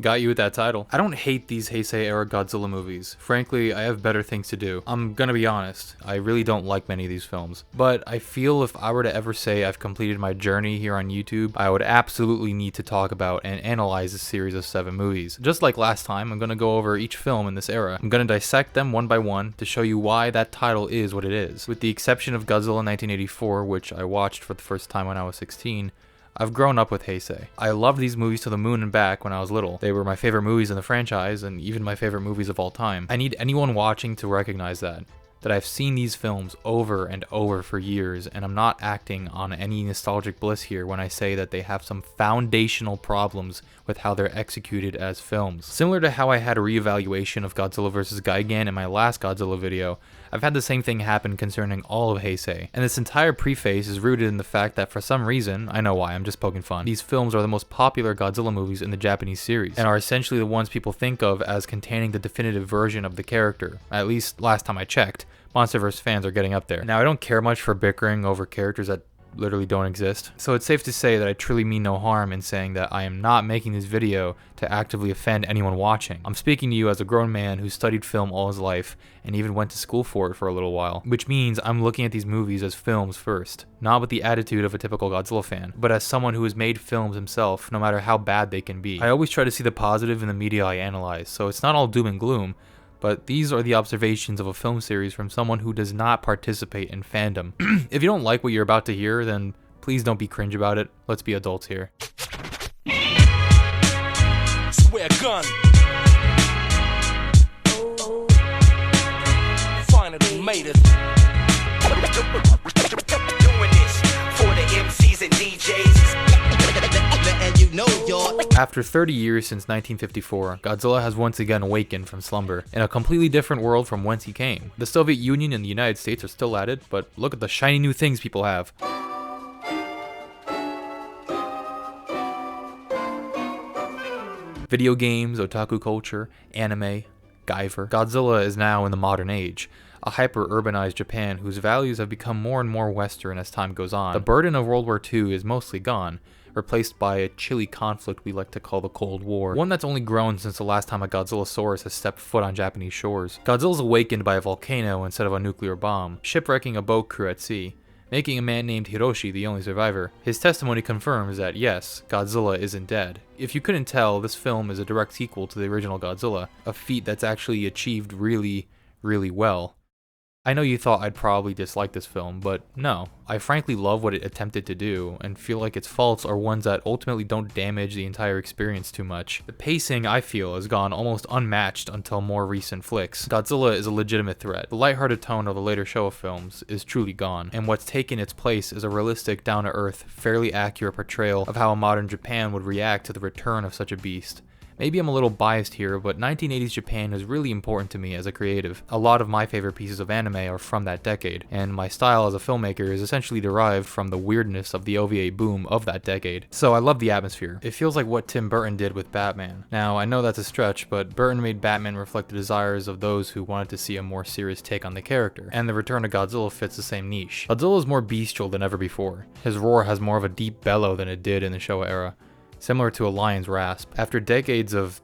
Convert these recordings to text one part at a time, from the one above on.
Got you with that title. I don't hate these Heisei era Godzilla movies. Frankly, I have better things to do. I'm gonna be honest, I really don't like many of these films. But I feel if I were to ever say I've completed my journey here on YouTube, I would absolutely need to talk about and analyze this series of 7 movies. Just like last time, I'm gonna go over each film in this era. I'm gonna dissect them one by one to show you why that title is what it is. With the exception of Godzilla 1984, which I watched for the first time when I was 16, I've grown up with Heisei. I loved these movies to the moon and back when I was little. They were my favorite movies in the franchise, and even my favorite movies of all time. I need anyone watching to recognize that I've seen these films over and over for years, and I'm not acting on any nostalgic bliss here when I say that they have some foundational problems with how they're executed as films. Similar to how I had a reevaluation of Godzilla vs. Gigan in my last Godzilla video, I've had the same thing happen concerning all of Heisei, and this entire preface is rooted in the fact that for some reason, I know why, I'm just poking fun, these films are the most popular Godzilla movies in the Japanese series, and are essentially the ones people think of as containing the definitive version of the character, at least last time I checked. Monsterverse fans are getting up there. Now, I don't care much for bickering over characters that literally don't exist, so it's safe to say that I truly mean no harm in saying that I am not making this video to actively offend anyone watching. I'm speaking to you as a grown man who studied film all his life and even went to school for it for a little while, which means I'm looking at these movies as films first, not with the attitude of a typical Godzilla fan, but as someone who has made films himself, no matter how bad they can be. I always try to see the positive in the media I analyze, so it's not all doom and gloom, but these are the observations of a film series from someone who does not participate in fandom. If you don't like what you're about to hear, then please don't be cringe about it. Let's be adults here. Swear gun. Finally made it. Doing this for the MCs and DJs. After 30 years since 1954, Godzilla has once again awakened from slumber, in a completely different world from whence he came. The Soviet Union and the United States are still at it, but look at the shiny new things people have. Video games, otaku culture, anime, Guyver. Godzilla is now in the modern age, a hyper-urbanized Japan whose values have become more and more Western as time goes on. The burden of World War II is mostly gone, replaced by a chilly conflict we like to call the Cold War, one that's only grown since the last time a Godzillasaurus has stepped foot on Japanese shores. Godzilla's awakened by a volcano instead of a nuclear bomb, shipwrecking a boat crew at sea, making a man named Hiroshi the only survivor. His testimony confirms that yes, Godzilla isn't dead. If you couldn't tell, this film is a direct sequel to the original Godzilla, a feat that's actually achieved really, really well. I know you thought I'd probably dislike this film, but no. I frankly love what it attempted to do, and feel like its faults are ones that ultimately don't damage the entire experience too much. The pacing, I feel, has gone almost unmatched until more recent flicks. Godzilla is a legitimate threat. The lighthearted tone of the later Showa films is truly gone, and what's taken its place is a realistic, down-to-earth, fairly accurate portrayal of how a modern Japan would react to the return of such a beast. Maybe I'm a little biased here, but 1980s Japan is really important to me as a creative. A lot of my favorite pieces of anime are from that decade, and my style as a filmmaker is essentially derived from the weirdness of the OVA boom of that decade. So I love the atmosphere. It feels like what Tim Burton did with Batman. Now, I know that's a stretch, but Burton made Batman reflect the desires of those who wanted to see a more serious take on the character, and the Return of Godzilla fits the same niche. Godzilla is more bestial than ever before. His roar has more of a deep bellow than it did in the Showa era, similar to a lion's rasp. After decades of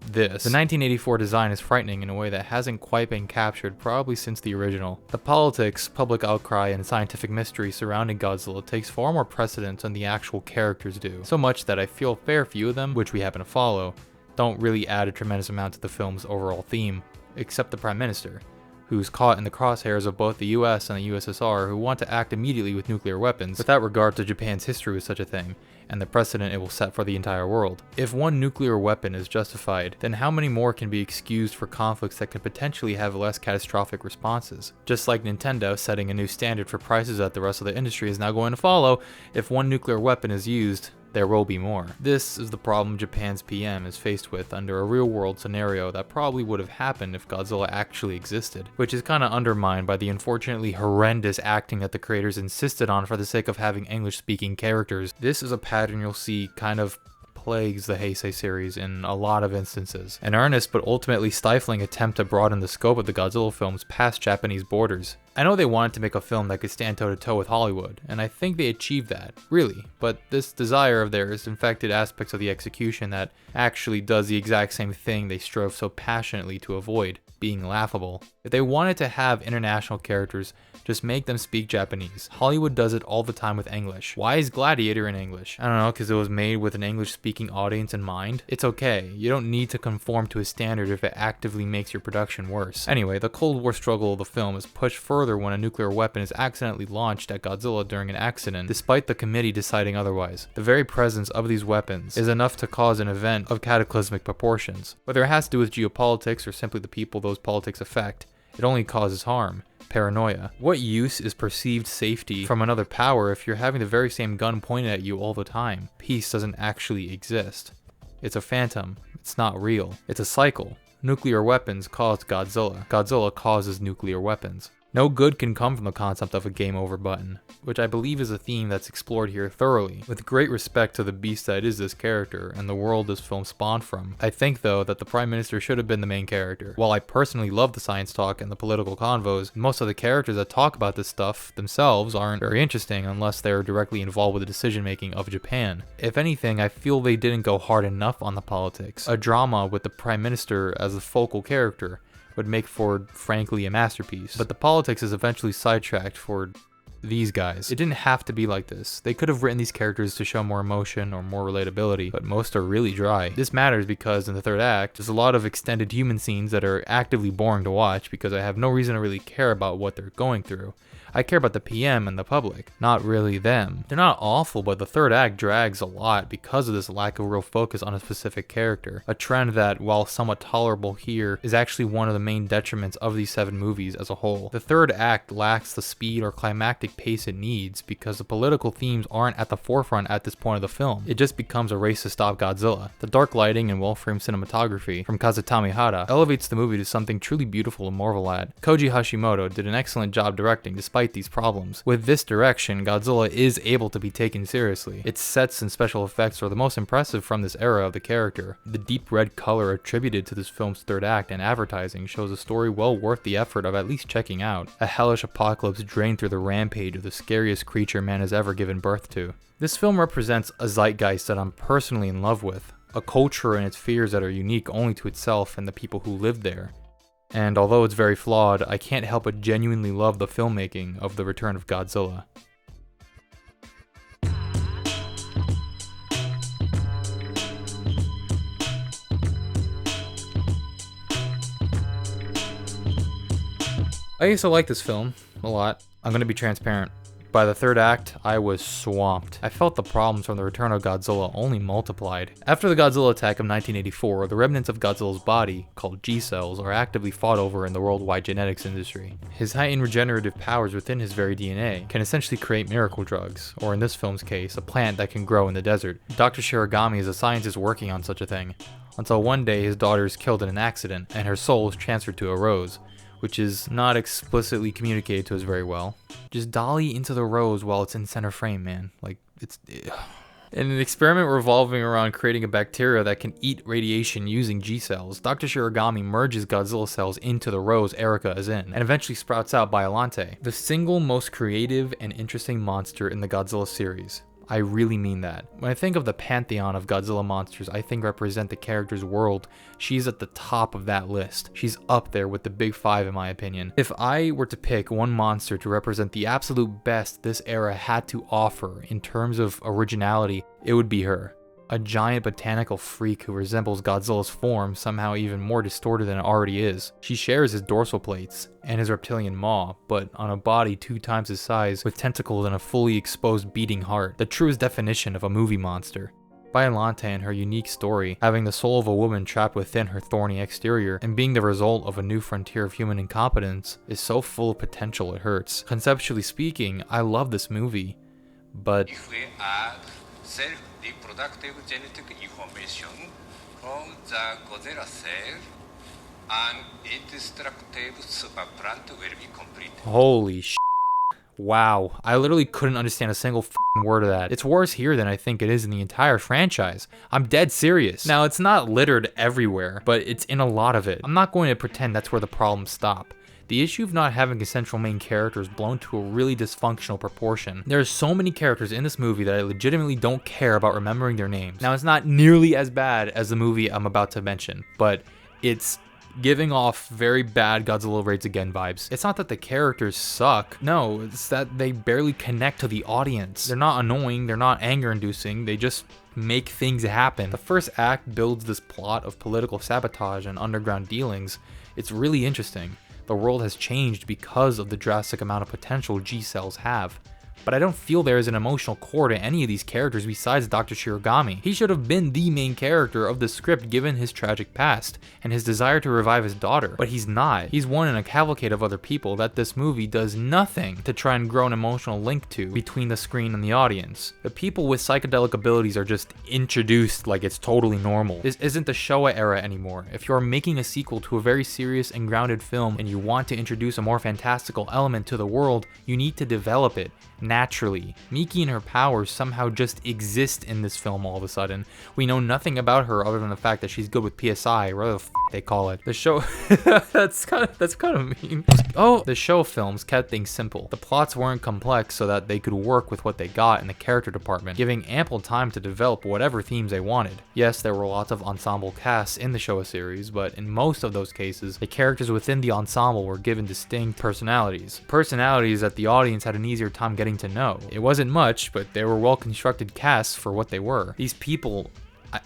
this, the 1984 design is frightening in a way that hasn't quite been captured probably since the original. The politics, public outcry, and scientific mystery surrounding Godzilla takes far more precedence than the actual characters do, so much that I feel a fair few of them, which we happen to follow, don't really add a tremendous amount to the film's overall theme, except the Prime Minister, who's caught in the crosshairs of both the US and the USSR, who want to act immediately with nuclear weapons without regard to Japan's history with such a thing, and the precedent it will set for the entire world. If one nuclear weapon is justified, then how many more can be excused for conflicts that could potentially have less catastrophic responses? Just like Nintendo setting a new standard for prices that the rest of the industry is now going to follow, if one nuclear weapon is used, there will be more. This is the problem Japan's PM is faced with under a real-world scenario that probably would have happened if Godzilla actually existed, which is kinda undermined by the unfortunately horrendous acting that the creators insisted on for the sake of having English-speaking characters. This is a pattern you'll see kind of plagues the Heisei series in a lot of instances. An earnest but ultimately stifling attempt to broaden the scope of the Godzilla films past Japanese borders. I know they wanted to make a film that could stand toe-to-toe with Hollywood, and I think they achieved that, really, but this desire of theirs infected aspects of the execution that actually does the exact same thing they strove so passionately to avoid, being laughable. If they wanted to have international characters, just make them speak Japanese. Hollywood does it all the time with English. Why is Gladiator in English? I don't know, because it was made with an English-speaking audience in mind? It's okay. You don't need to conform to a standard if it actively makes your production worse. Anyway, the Cold War struggle of the film is pushed further when a nuclear weapon is accidentally launched at Godzilla during an accident, despite the committee deciding otherwise. The very presence of these weapons is enough to cause an event of cataclysmic proportions. Whether it has to do with geopolitics or simply the people those politics affect, it only causes harm. Paranoia. What use is perceived safety from another power if you're having the very same gun pointed at you all the time? Peace doesn't actually exist. It's a phantom. It's not real. It's a cycle. Nuclear weapons cause Godzilla. Godzilla causes nuclear weapons. No good can come from the concept of a game over button, which I believe is a theme that's explored here thoroughly, with great respect to the beast that is this character and the world this film spawned from. I think though that the Prime Minister should have been the main character. While I personally love the science talk and the political convos, most of the characters that talk about this stuff themselves aren't very interesting unless they're directly involved with the decision making of Japan. If anything, I feel they didn't go hard enough on the politics. A drama with the Prime Minister as the focal character would make for, frankly, a masterpiece. But the politics is eventually sidetracked for these guys. It didn't have to be like this. They could have written these characters to show more emotion or more relatability, but most are really dry. This matters because in the third act, there's a lot of extended human scenes that are actively boring to watch because I have no reason to really care about what they're going through. I care about the PM and the public, not really them. They're not awful, but the third act drags a lot because of this lack of real focus on a specific character. A trend that, while somewhat tolerable here, is actually one of the main detriments of these 7 movies as a whole. The third act lacks the speed or climactic pace it needs because the political themes aren't at the forefront at this point of the film. It just becomes a race to stop Godzilla. The dark lighting and well-framed cinematography from Kazutami Hara elevates the movie to something truly beautiful to marvel at. Koji Hashimoto did an excellent job directing despite these problems. With this direction, Godzilla is able to be taken seriously. Its sets and special effects are the most impressive from this era of the character. The deep red color attributed to this film's third act and advertising shows a story well worth the effort of at least checking out. A hellish apocalypse drained through the rampage of the scariest creature man has ever given birth to. This film represents a zeitgeist that I'm personally in love with, a culture and its fears that are unique only to itself and the people who live there. And although it's very flawed, I can't help but genuinely love the filmmaking of The Return of Godzilla. I used to like this film a lot. I'm gonna be transparent. By the third act, I was swamped. I felt the problems from The Return of Godzilla only multiplied. After the Godzilla attack of 1984, the remnants of Godzilla's body, called G-cells, are actively fought over in the worldwide genetics industry. His heightened regenerative powers within his very DNA can essentially create miracle drugs, or in this film's case, a plant that can grow in the desert. Dr. Shiragami is a scientist working on such a thing, until one day his daughter is killed in an accident, and her soul is transferred to a rose, which is not explicitly communicated to us very well. Just dolly into the rose while it's in center frame, man. Like, it's... In an experiment revolving around creating a bacteria that can eat radiation using G-cells, Dr. Shiragami merges Godzilla cells into the rose Erica is in, and eventually sprouts out Biollante, the single most creative and interesting monster in the Godzilla series. I really mean that. When I think of the pantheon of Godzilla monsters I think represent the character's world, she's at the top of that list. She's up there with the big 5 in my opinion. If I were to pick one monster to represent the absolute best this era had to offer in terms of originality, it would be her. A giant botanical freak who resembles Godzilla's form, somehow even more distorted than it already is. She shares his dorsal plates and his reptilian maw, but on a body 2 times his size, with tentacles and a fully exposed beating heart. The truest definition of a movie monster. Biollante and her unique story, having the soul of a woman trapped within her thorny exterior and being the result of a new frontier of human incompetence, is so full of potential it hurts. Conceptually speaking, I love this movie, but if we add self-reproductive genetic information from the Godzilla cell, an indestructible superplant will be complete. holy sh**. Wow, I literally couldn't understand a single word of that. It's worse here than I think it is in the entire franchise. I'm dead serious. Now, it's not littered everywhere, but it's in a lot of it. I'm not going to pretend that's where the problems stop. The issue of not having a central main character is blown to a really dysfunctional proportion. There are so many characters in this movie that I legitimately don't care about remembering their names. Now, it's not nearly as bad as the movie I'm about to mention, but it's giving off very bad Godzilla Raids Again vibes. It's not that the characters suck. No, it's that they barely connect to the audience. They're not annoying, they're not anger-inducing, they just make things happen. The first act builds this plot of political sabotage and underground dealings. It's really interesting. The world has changed because of the drastic amount of potential G-cells have. But I don't feel there is an emotional core to any of these characters besides Dr. Shirogami. He should have been the main character of the script given his tragic past and his desire to revive his daughter, but he's not. He's one in a cavalcade of other people that this movie does nothing to try and grow an emotional link to between the screen and the audience. The people with psychedelic abilities are just introduced like it's totally normal. This isn't the Showa era anymore. If you're making a sequel to a very serious and grounded film and you want to introduce a more fantastical element to the world, you need to develop it naturally. Miki and her powers somehow just exist in this film all of a sudden. We know nothing about her other than the fact that she's good with PSI, or whatever the they call it. The show that's kind of mean. Oh, the show films kept things simple. The plots weren't complex so that they could work with what they got in the character department, giving ample time to develop whatever themes they wanted. Yes, there were lots of ensemble casts in the Showa series, but in most of those cases, the characters within the ensemble were given distinct personalities. Personalities that the audience had an easier time getting to know. It wasn't much, but they were well constructed casts for what they were. These people,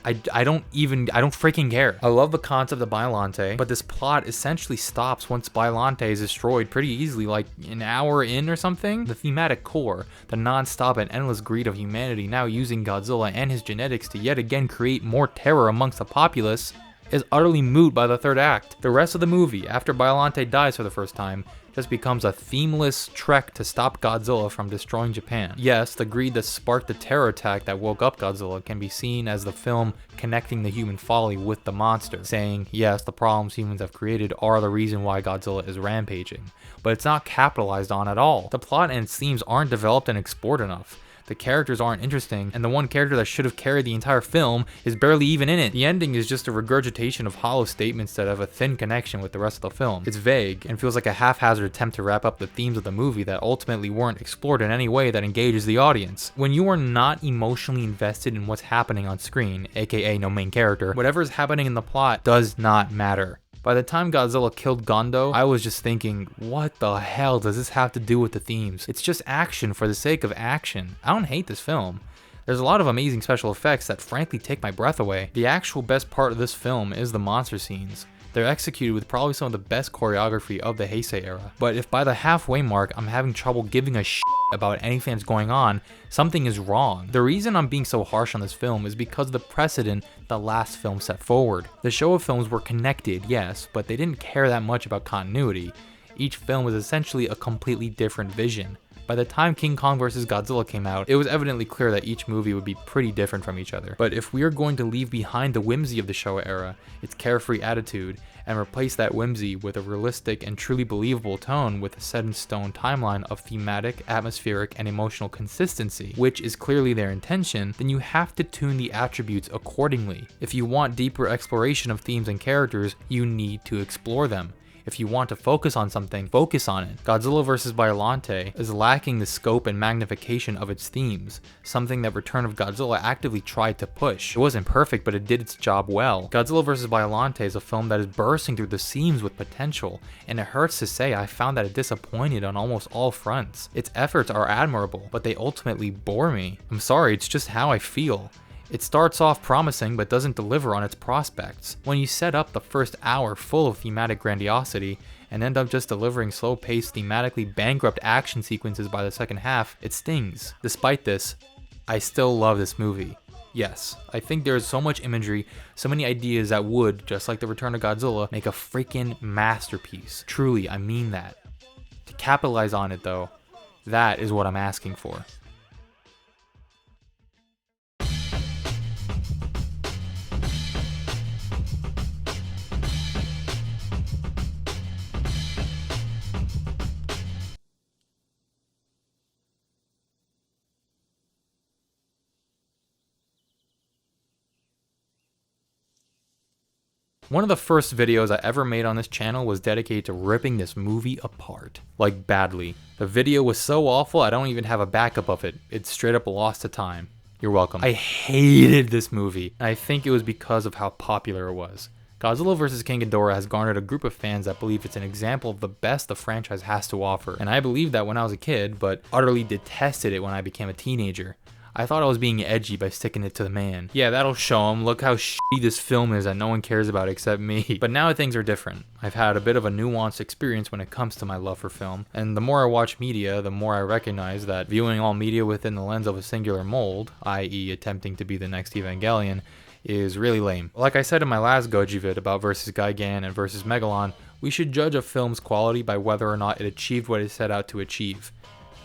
I don't freaking care. I love the concept of Biollante, but this plot essentially stops once Biollante is destroyed pretty easily, like an hour in or something. The thematic core, the non-stop and endless greed of humanity now using Godzilla and his genetics to yet again create more terror amongst the populace, is utterly moot by the third act. The rest of the movie, after Biollante dies for the first time, just becomes a themeless trek to stop Godzilla from destroying Japan. Yes, the greed that sparked the terror attack that woke up Godzilla can be seen as the film connecting the human folly with the monster, saying, yes, the problems humans have created are the reason why Godzilla is rampaging, but it's not capitalized on at all. The plot and its themes aren't developed and explored enough. The characters aren't interesting, and the one character that should have carried the entire film is barely even in it. The ending is just a regurgitation of hollow statements that have a thin connection with the rest of the film. It's vague, and feels like a haphazard attempt to wrap up the themes of the movie that ultimately weren't explored in any way that engages the audience. When you are not emotionally invested in what's happening on screen, aka no main character, whatever is happening in the plot does not matter. By the time Godzilla killed Gondo, I was just thinking, what the hell does this have to do with the themes? It's just action for the sake of action. I don't hate this film. There's a lot of amazing special effects that frankly take my breath away. The actual best part of this film is the monster scenes. They're executed with probably some of the best choreography of the Heisei era. But if by the halfway mark I'm having trouble giving a shit about anything that's going on, something is wrong. The reason I'm being so harsh on this film is because of the precedent the last film set forward. The Showa films were connected, yes, but they didn't care that much about continuity. Each film was essentially a completely different vision. By the time King Kong vs. Godzilla came out, it was evidently clear that each movie would be pretty different from each other. But if we are going to leave behind the whimsy of the Showa era, its carefree attitude, and replace that whimsy with a realistic and truly believable tone with a set-in-stone timeline of thematic, atmospheric, and emotional consistency, which is clearly their intention, then you have to tune the attributes accordingly. If you want deeper exploration of themes and characters, you need to explore them. If you want to focus on something, focus on it. Godzilla vs. Biollante is lacking the scope and magnification of its themes, something that Return of Godzilla actively tried to push. It wasn't perfect, but it did its job well. Godzilla vs. Biollante is a film that is bursting through the seams with potential, and it hurts to say I found that it disappointed on almost all fronts. Its efforts are admirable, but they ultimately bore me. I'm sorry, it's just how I feel. It starts off promising but doesn't deliver on its prospects. When you set up the first hour full of thematic grandiosity and end up just delivering slow-paced, thematically bankrupt action sequences by the second half, it stings. Despite this, I still love this movie. Yes, I think there is so much imagery, so many ideas that would, just like the Return of Godzilla, make a freaking masterpiece. Truly, I mean that. To capitalize on it though, that is what I'm asking for. One of the first videos I ever made on this channel was dedicated to ripping this movie apart. Like, badly. The video was so awful I don't even have a backup of it. It's straight up lost to time. You're welcome. I hated this movie. I think it was because of how popular it was. Godzilla vs. King Ghidorah has garnered a group of fans that believe it's an example of the best the franchise has to offer. And I believed that when I was a kid, but utterly detested it when I became a teenager. I thought I was being edgy by sticking it to the man. Yeah, that'll show him. Look how shitty this film is that no one cares about except me. But now things are different. I've had a bit of a nuanced experience when it comes to my love for film. And the more I watch media, the more I recognize that viewing all media within the lens of a singular mold, i.e. attempting to be the next Evangelion, is really lame. Like I said in my last Goji vid about versus Gigan and versus Megalon, we should judge a film's quality by whether or not it achieved what it set out to achieve.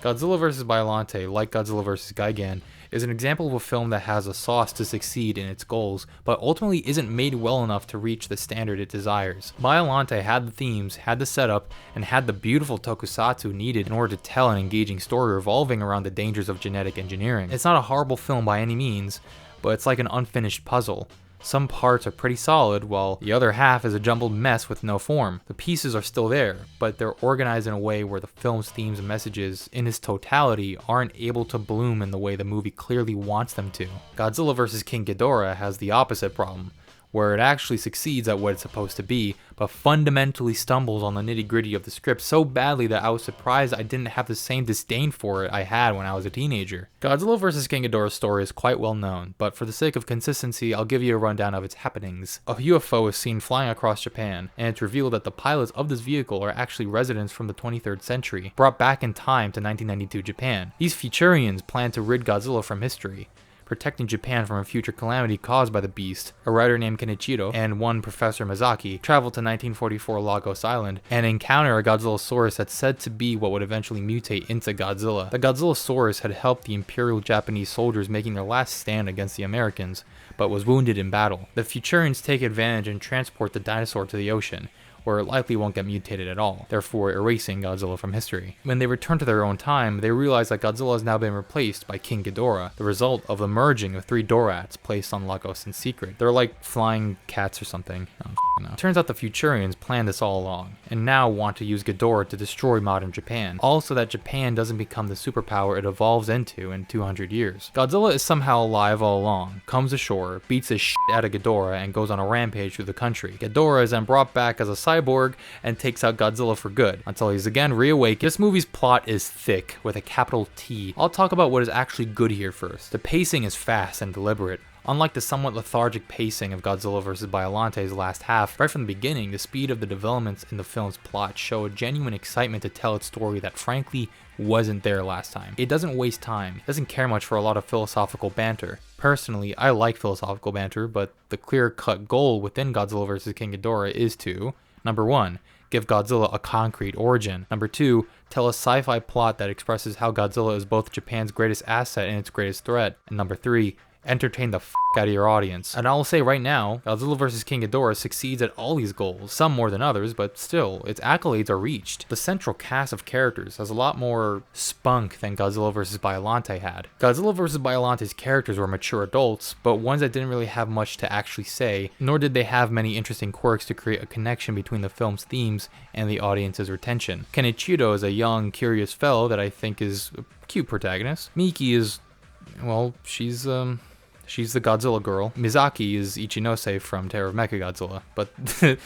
Godzilla vs. Biollante, like Godzilla vs. Gigan, is an example of a film that has a sauce to succeed in its goals, but ultimately isn't made well enough to reach the standard it desires. Biollante had the themes, had the setup, and had the beautiful tokusatsu needed in order to tell an engaging story revolving around the dangers of genetic engineering. It's not a horrible film by any means, but it's like an unfinished puzzle. Some parts are pretty solid, while the other half is a jumbled mess with no form. The pieces are still there, but they're organized in a way where the film's themes and messages in its totality aren't able to bloom in the way the movie clearly wants them to. Godzilla vs. King Ghidorah has the opposite problem, where it actually succeeds at what it's supposed to be, but fundamentally stumbles on the nitty-gritty of the script so badly that I was surprised I didn't have the same disdain for it I had when I was a teenager. Godzilla vs. King Ghidorah's story is quite well known, but for the sake of consistency, I'll give you a rundown of its happenings. A UFO is seen flying across Japan, and it's revealed that the pilots of this vehicle are actually residents from the 23rd century, brought back in time to 1992 Japan. These Futurians plan to rid Godzilla from history, protecting Japan from a future calamity caused by the beast. A writer named Kenichiro and one Professor Mizaki travel to 1944 Lagos Island and encounter a Godzillasaurus that's said to be what would eventually mutate into Godzilla. The Godzillasaurus had helped the Imperial Japanese soldiers making their last stand against the Americans, but was wounded in battle. The Futurians take advantage and transport the dinosaur to the ocean, where it likely won't get mutated at all, therefore erasing Godzilla from history. When they return to their own time, they realize that Godzilla has now been replaced by King Ghidorah, the result of the merging of 3 Dorats placed on Lagos in secret. They're like flying cats or something. I don't know. Turns out the Futurians planned this all along, and now want to use Ghidorah to destroy modern Japan, all so that Japan doesn't become the superpower it evolves into in 200 years. Godzilla is somehow alive all along, comes ashore, beats the shit out of Ghidorah, and goes on a rampage through the country. Ghidorah is then brought back as a cyborg and takes out Godzilla for good, until he's again reawakened. This movie's plot is thick, with a capital T. I'll talk about what is actually good here first. The pacing is fast and deliberate. Unlike the somewhat lethargic pacing of Godzilla vs. Biollante's last half, right from the beginning, the speed of the developments in the film's plot show a genuine excitement to tell its story that frankly wasn't there last time. It doesn't waste time, it doesn't care much for a lot of philosophical banter. Personally, I like philosophical banter, but the clear-cut goal within Godzilla vs. King Ghidorah is to: Number 1, give Godzilla a concrete origin. Number 2, tell a sci-fi plot that expresses how Godzilla is both Japan's greatest asset and its greatest threat. And number 3, entertain the out of your audience. And I'll say right now, Godzilla vs. King Ghidorah succeeds at all these goals, some more than others, but still, its accolades are reached. The central cast of characters has a lot more spunk than Godzilla vs. Biollante had. Godzilla vs. Biollante's characters were mature adults, but ones that didn't really have much to actually say, nor did they have many interesting quirks to create a connection between the film's themes and the audience's retention. Kenichiro is a young, curious fellow that I think is a cute protagonist. Miki is, well, she's the Godzilla girl. Mizaki is Ichinose from Terror of Mechagodzilla, but the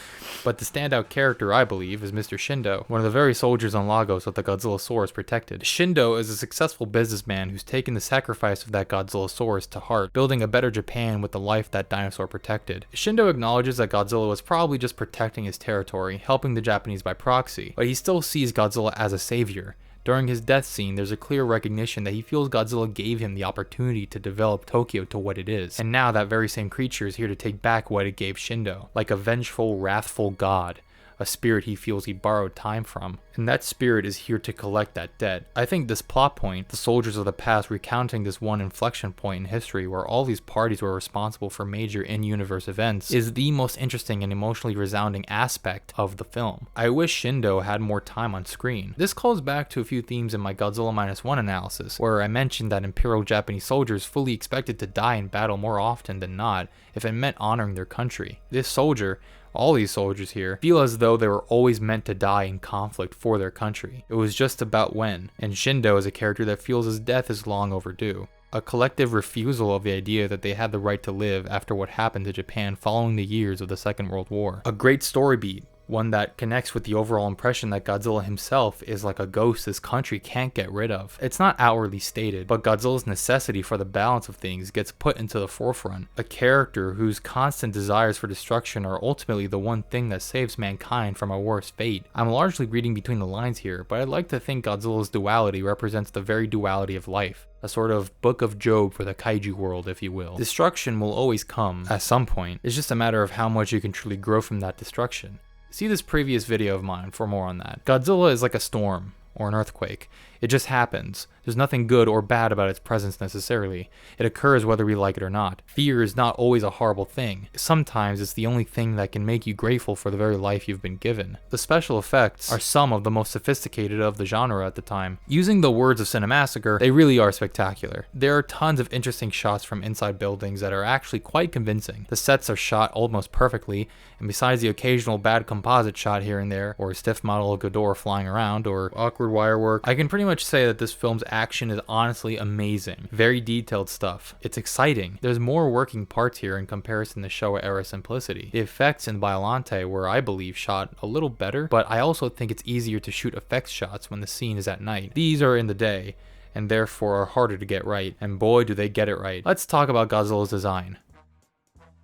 standout character, I believe, is Mr. Shindo, one of the very soldiers on Lagos that the Godzillasaurus protected. Shindo is a successful businessman who's taken the sacrifice of that Godzillasaurus to heart, building a better Japan with the life that dinosaur protected. Shindo acknowledges that Godzilla was probably just protecting his territory, helping the Japanese by proxy, but he still sees Godzilla as a savior. During his death scene, there's a clear recognition that he feels Godzilla gave him the opportunity to develop Tokyo to what it is, and now that very same creature is here to take back what it gave Shindo, like a vengeful, wrathful god, a spirit he feels he borrowed time from, and that spirit is here to collect that debt. I think this plot point, the soldiers of the past recounting this one inflection point in history where all these parties were responsible for major in-universe events, is the most interesting and emotionally resounding aspect of the film. I wish Shindo had more time on screen. This calls back to a few themes in my Godzilla -1 analysis, where I mentioned that Imperial Japanese soldiers fully expected to die in battle more often than not if it meant honoring their country. This soldier, All these soldiers here feel as though they were always meant to die in conflict for their country. It was just about when, and Shindo is a character that feels his death is long overdue. A collective refusal of the idea that they had the right to live after what happened to Japan following the years of the Second World War. A great story beat, one that connects with the overall impression that Godzilla himself is like a ghost this country can't get rid of. It's not outwardly stated, but Godzilla's necessity for the balance of things gets put into the forefront. A character whose constant desires for destruction are ultimately the one thing that saves mankind from a worse fate. I'm largely reading between the lines here, but I'd like to think Godzilla's duality represents the very duality of life. A sort of book of Job for the kaiju world, if you will. Destruction will always come at some point. It's just a matter of how much you can truly grow from that destruction. See this previous video of mine for more on that. Godzilla is like a storm or an earthquake. It just happens. There's nothing good or bad about its presence necessarily. It occurs whether we like it or not. Fear is not always a horrible thing. Sometimes it's the only thing that can make you grateful for the very life you've been given. The special effects are some of the most sophisticated of the genre at the time. Using the words of Cinemassacre, they really are spectacular. There are tons of interesting shots from inside buildings that are actually quite convincing. The sets are shot almost perfectly, and besides the occasional bad composite shot here and there, or a stiff model of Ghidorah flying around, or awkward wire work, I can pretty much say that this film's action is honestly amazing. Very detailed stuff. It's exciting. There's more working parts here in comparison to Showa era simplicity. The effects in Biollante were, I believe, shot a little better, but I also think it's easier to shoot effects shots when the scene is at night. These are in the day, and therefore are harder to get right, and boy do they get it right. Let's talk about Godzilla's design.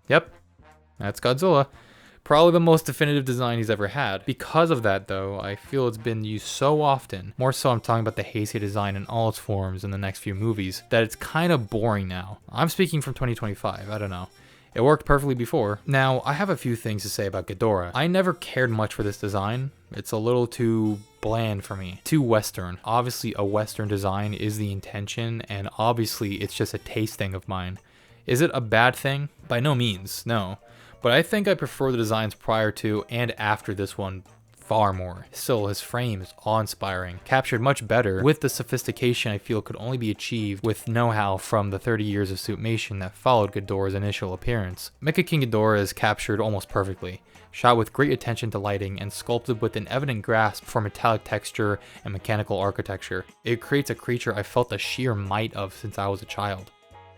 Yep, that's Godzilla. Probably the most definitive design he's ever had. Because of that though, I feel it's been used so often, more so I'm talking about the Heisei design in all its forms in the next few movies, that it's kind of boring now. I'm speaking from 2025, I don't know. It worked perfectly before. Now, I have a few things to say about Ghidorah. I never cared much for this design. It's a little too bland for me. Too Western. Obviously a Western design is the intention, and obviously it's just a taste thing of mine. Is it a bad thing? By no means, no. But I think I prefer the designs prior to and after this one far more. Still, his frame is awe-inspiring, captured much better with the sophistication I feel could only be achieved with know-how from the 30 years of suitmation that followed Ghidorah's initial appearance. Mecha King Ghidorah is captured almost perfectly, shot with great attention to lighting and sculpted with an evident grasp for metallic texture and mechanical architecture. It creates a creature I felt the sheer might of since I was a child.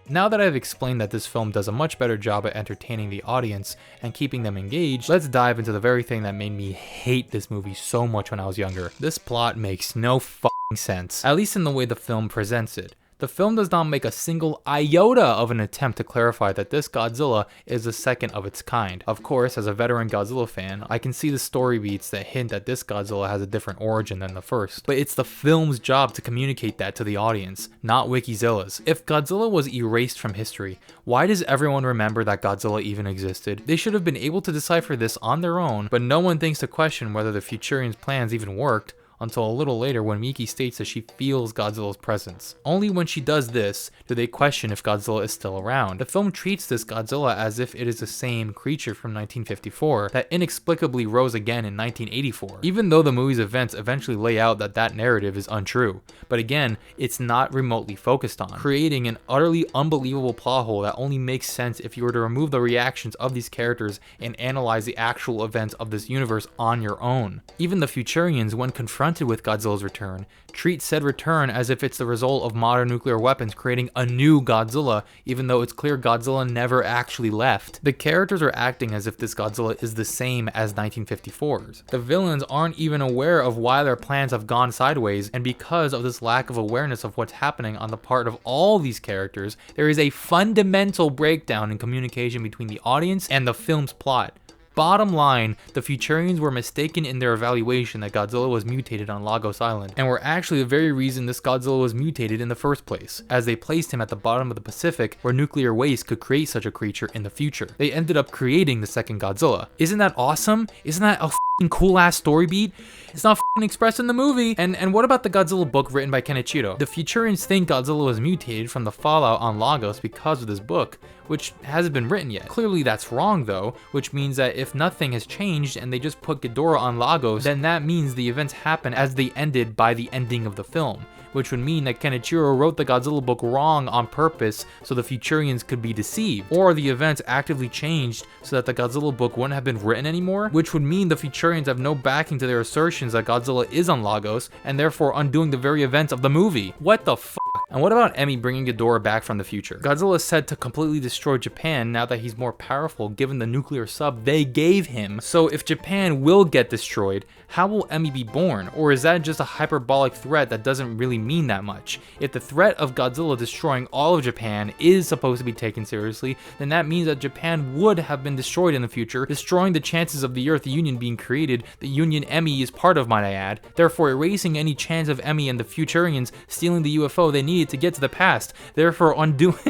Now that I've explained that this film does a much better job at entertaining the audience and keeping them engaged, let's dive into the very thing that made me hate this movie so much when I was younger. This plot makes no f***ing sense, at least in the way the film presents it. The film does not make a single iota of an attempt to clarify that this Godzilla is the second of its kind. Of course, as a veteran Godzilla fan, I can see the story beats that hint that this Godzilla has a different origin than the first. But it's the film's job to communicate that to the audience, not Wikizilla's. If Godzilla was erased from history, why does everyone remember that Godzilla even existed? They should have been able to decipher this on their own, but no one thinks to question whether the Futurians' plans even worked until a little later when Miki states that she feels Godzilla's presence. Only when she does this do they question if Godzilla is still around. The film treats this Godzilla as if it is the same creature from 1954 that inexplicably rose again in 1984, even though the movie's events eventually lay out that that narrative is untrue. But again, it's not remotely focused on, creating an utterly unbelievable plot hole that only makes sense if you were to remove the reactions of these characters and analyze the actual events of this universe on your own. Even the Futurians, when confronted with Godzilla's return, treat said return as if it's the result of modern nuclear weapons creating a new Godzilla, even though it's clear Godzilla never actually left. The characters are acting as if this Godzilla is the same as 1954's. The villains aren't even aware of why their plans have gone sideways, and because of this lack of awareness of what's happening on the part of all these characters, there is a fundamental breakdown in communication between the audience and the film's plot. Bottom line, the Futurians were mistaken in their evaluation that Godzilla was mutated on Lagos Island, and were actually the very reason this Godzilla was mutated in the first place, as they placed him at the bottom of the Pacific where nuclear waste could create such a creature in the future. They ended up creating the second Godzilla. Isn't that awesome? Isn't that a f***ing cool ass story beat? It's not f***ing expressed in the movie. And what about the Godzilla book written by Kenichiro? The Futurians think Godzilla was mutated from the fallout on Lagos because of this book, which hasn't been written yet. Clearly that's wrong though, which means that if nothing has changed and they just put Ghidorah on Lagos, then that means the events happen as they ended by the ending of the film, which would mean that Kenichiro wrote the Godzilla book wrong on purpose so the Futurians could be deceived, or the events actively changed so that the Godzilla book wouldn't have been written anymore, which would mean the Futurians have no backing to their assertions that Godzilla is on Lagos, and therefore undoing the very events of the movie. What the fuck? And what about Emi bringing Ghidorah back from the future? Godzilla is said to completely destroy Japan now that he's more powerful given the nuclear sub they gave him. So if Japan will get destroyed, how will Emi be born? Or is that just a hyperbolic threat that doesn't really mean that much? If the threat of Godzilla destroying all of Japan is supposed to be taken seriously, then that means that Japan would have been destroyed in the future, destroying the chances of the Earth Union being created. The Union Emi is part of, might I add, therefore erasing any chance of Emi and the Futurians stealing the UFO they needed to get to the past, therefore undoing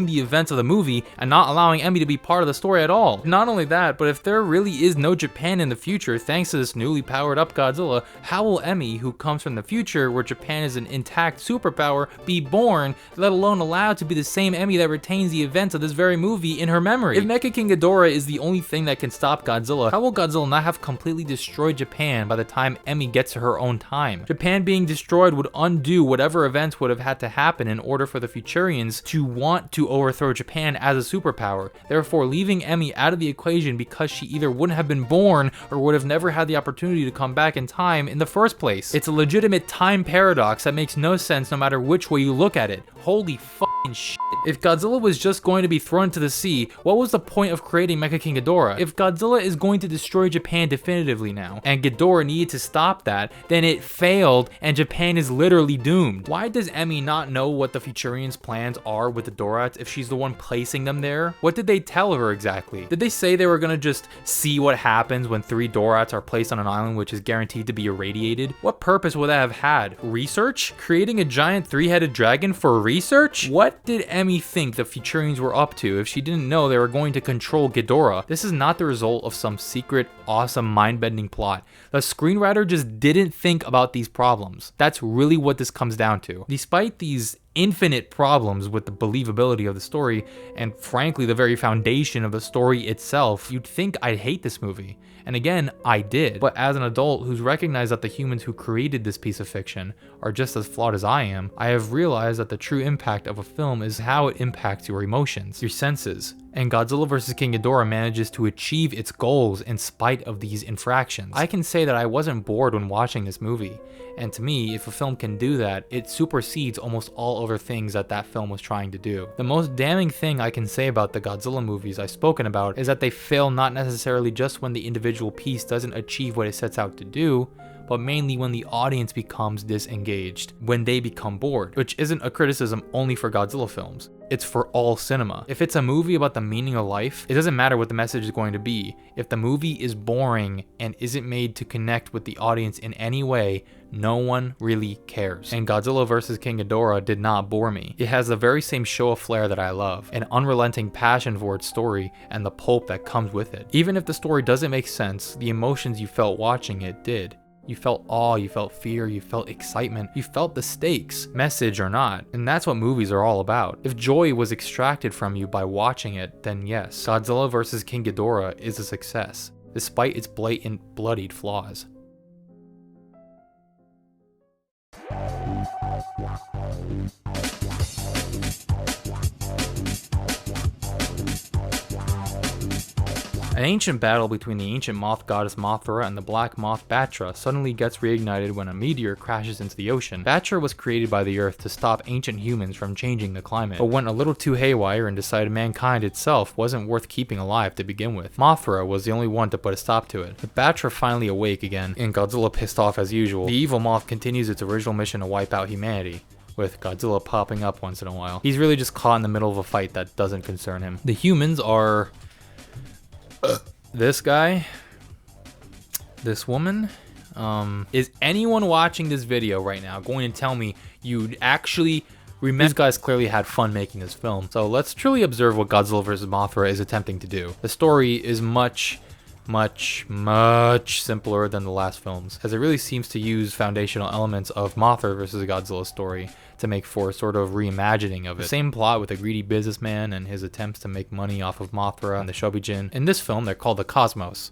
the events of the movie and not allowing Emi to be part of the story at all. Not only that, but if there really is no Japan in the future thanks to this newly powered up Godzilla, how will Emi, who comes from the future where Japan is an intact superpower, be born, let alone allowed to be the same Emi that retains the events of this very movie in her memory? If Mecha King Ghidorah is the only thing that can stop Godzilla, how will Godzilla not have completely destroyed Japan by the time Emi gets to her own time? Japan being destroyed would undo whatever events would have had to happen in order for the Futurians to want to overthrow Japan as a superpower, therefore leaving Emi out of the equation because she either wouldn't have been born or would have never had the opportunity to come back in time in the first place. It's a legitimate time paradox that makes no sense no matter which way you look at it. Holy fucking shit. If Godzilla was just going to be thrown into the sea, what was the point of creating Mecha King Ghidorah? If Godzilla is going to destroy Japan definitively now, and Ghidorah needed to stop that, then it failed and Japan is literally doomed. Why does Emi not know what the Futurians' plans are with the Dorats if she's the one placing them there? What did they tell her exactly? Did they say they were gonna just see what happens when 3 Dorats are placed on an island which is guaranteed to be irradiated? What purpose would that have had? Research? Creating a giant 3-headed dragon for research? What did Emi think the Futurians were up to if she didn't know they were going to control Ghidorah? This is not the result of some secret, awesome, mind-bending plot. The screenwriter just didn't think about these problems. That's really what this comes down to. Despite these infinite problems with the believability of the story, and frankly the very foundation of the story itself, you'd think I'd hate this movie. And again, I did. But as an adult who's recognized that the humans who created this piece of fiction are just as flawed as I am, I have realized that the true impact of a film is how it impacts your emotions, your senses. And Godzilla vs. King Ghidorah manages to achieve its goals in spite of these infractions. I can say that I wasn't bored when watching this movie, and to me, if a film can do that, it supersedes almost all other things that film was trying to do. The most damning thing I can say about the Godzilla movies I've spoken about is that they fail not necessarily just when the individual piece doesn't achieve what it sets out to do, but mainly when the audience becomes disengaged, when they become bored, which isn't a criticism only for Godzilla films. It's for all cinema. If it's a movie about the meaning of life, it doesn't matter what the message is going to be. If the movie is boring and isn't made to connect with the audience in any way, no one really cares. And Godzilla vs. King Ghidorah did not bore me. It has the very same show of flair that I love, an unrelenting passion for its story, and the pulp that comes with it. Even if the story doesn't make sense, the emotions you felt watching it did. You felt awe, you felt fear, you felt excitement, you felt the stakes, message or not, and that's what movies are all about. If joy was extracted from you by watching it, then yes, Godzilla vs. King Ghidorah is a success, despite its blatant, bloodied flaws. An ancient battle between the ancient moth goddess Mothra and the black moth Batra suddenly gets reignited when a meteor crashes into the ocean. Batra was created by the Earth to stop ancient humans from changing the climate, but went a little too haywire and decided mankind itself wasn't worth keeping alive to begin with. Mothra was the only one to put a stop to it. With Batra finally awake again, and Godzilla pissed off as usual, the evil moth continues its original mission to wipe out humanity, with Godzilla popping up once in a while. He's really just caught in the middle of a fight that doesn't concern him. The humans are this guy, this woman. Is anyone watching this video right now going to tell me you'd actually remember? These guys clearly had fun making this film. So let's truly observe what Godzilla vs. Mothra is attempting to do. The story is much much simpler than the last films, as it really seems to use foundational elements of Mothra vs. Godzilla story to make for a sort of reimagining of it. The same plot with a greedy businessman and his attempts to make money off of Mothra and the Shobijin. In this film, they're called the Cosmos.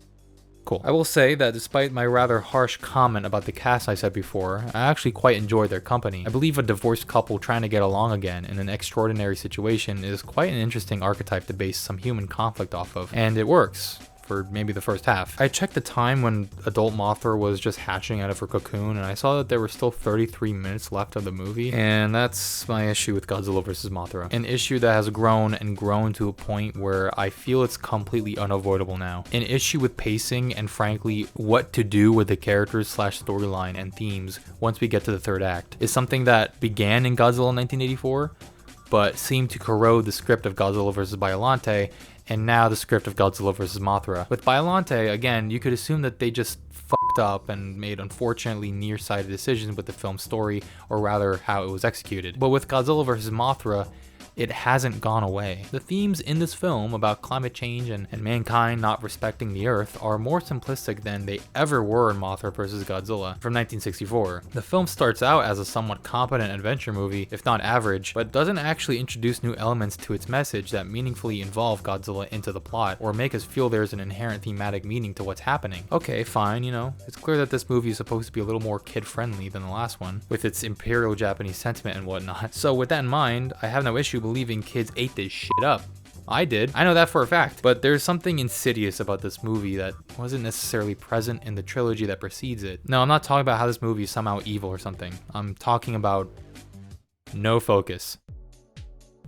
Cool. I will say that despite my rather harsh comment about the cast I said before, I actually quite enjoyed their company. I believe a divorced couple trying to get along again in an extraordinary situation is quite an interesting archetype to base some human conflict off of, and it works. For maybe the first half. I checked the time when adult Mothra was just hatching out of her cocoon, and I saw that there were still 33 minutes left of the movie, and that's my issue with Godzilla vs. Mothra. An issue that has grown and grown to a point where I feel it's completely unavoidable now. An issue with pacing and frankly what to do with the characters / storyline and themes once we get to the third act is something that began in Godzilla 1984, but seemed to corrode the script of Godzilla vs. Biollante, and now the script of Godzilla vs. Mothra. With Biollante, again, you could assume that they just fucked up and made unfortunately nearsighted decisions with the film's story, or rather how it was executed. But with Godzilla vs. Mothra, it hasn't gone away. The themes in this film about climate change and mankind not respecting the earth are more simplistic than they ever were in Mothra vs. Godzilla from 1964. The film starts out as a somewhat competent adventure movie, if not average, but doesn't actually introduce new elements to its message that meaningfully involve Godzilla into the plot or make us feel there's an inherent thematic meaning to what's happening. Okay, fine, you know, it's clear that this movie is supposed to be a little more kid-friendly than the last one, with its imperial Japanese sentiment and whatnot. So with that in mind, I have no issue believing kids ate this shit up. I did. I know that for a fact. But there's something insidious about this movie that wasn't necessarily present in the trilogy that precedes it. No, I'm not talking about how this movie is somehow evil or something. I'm talking about no focus.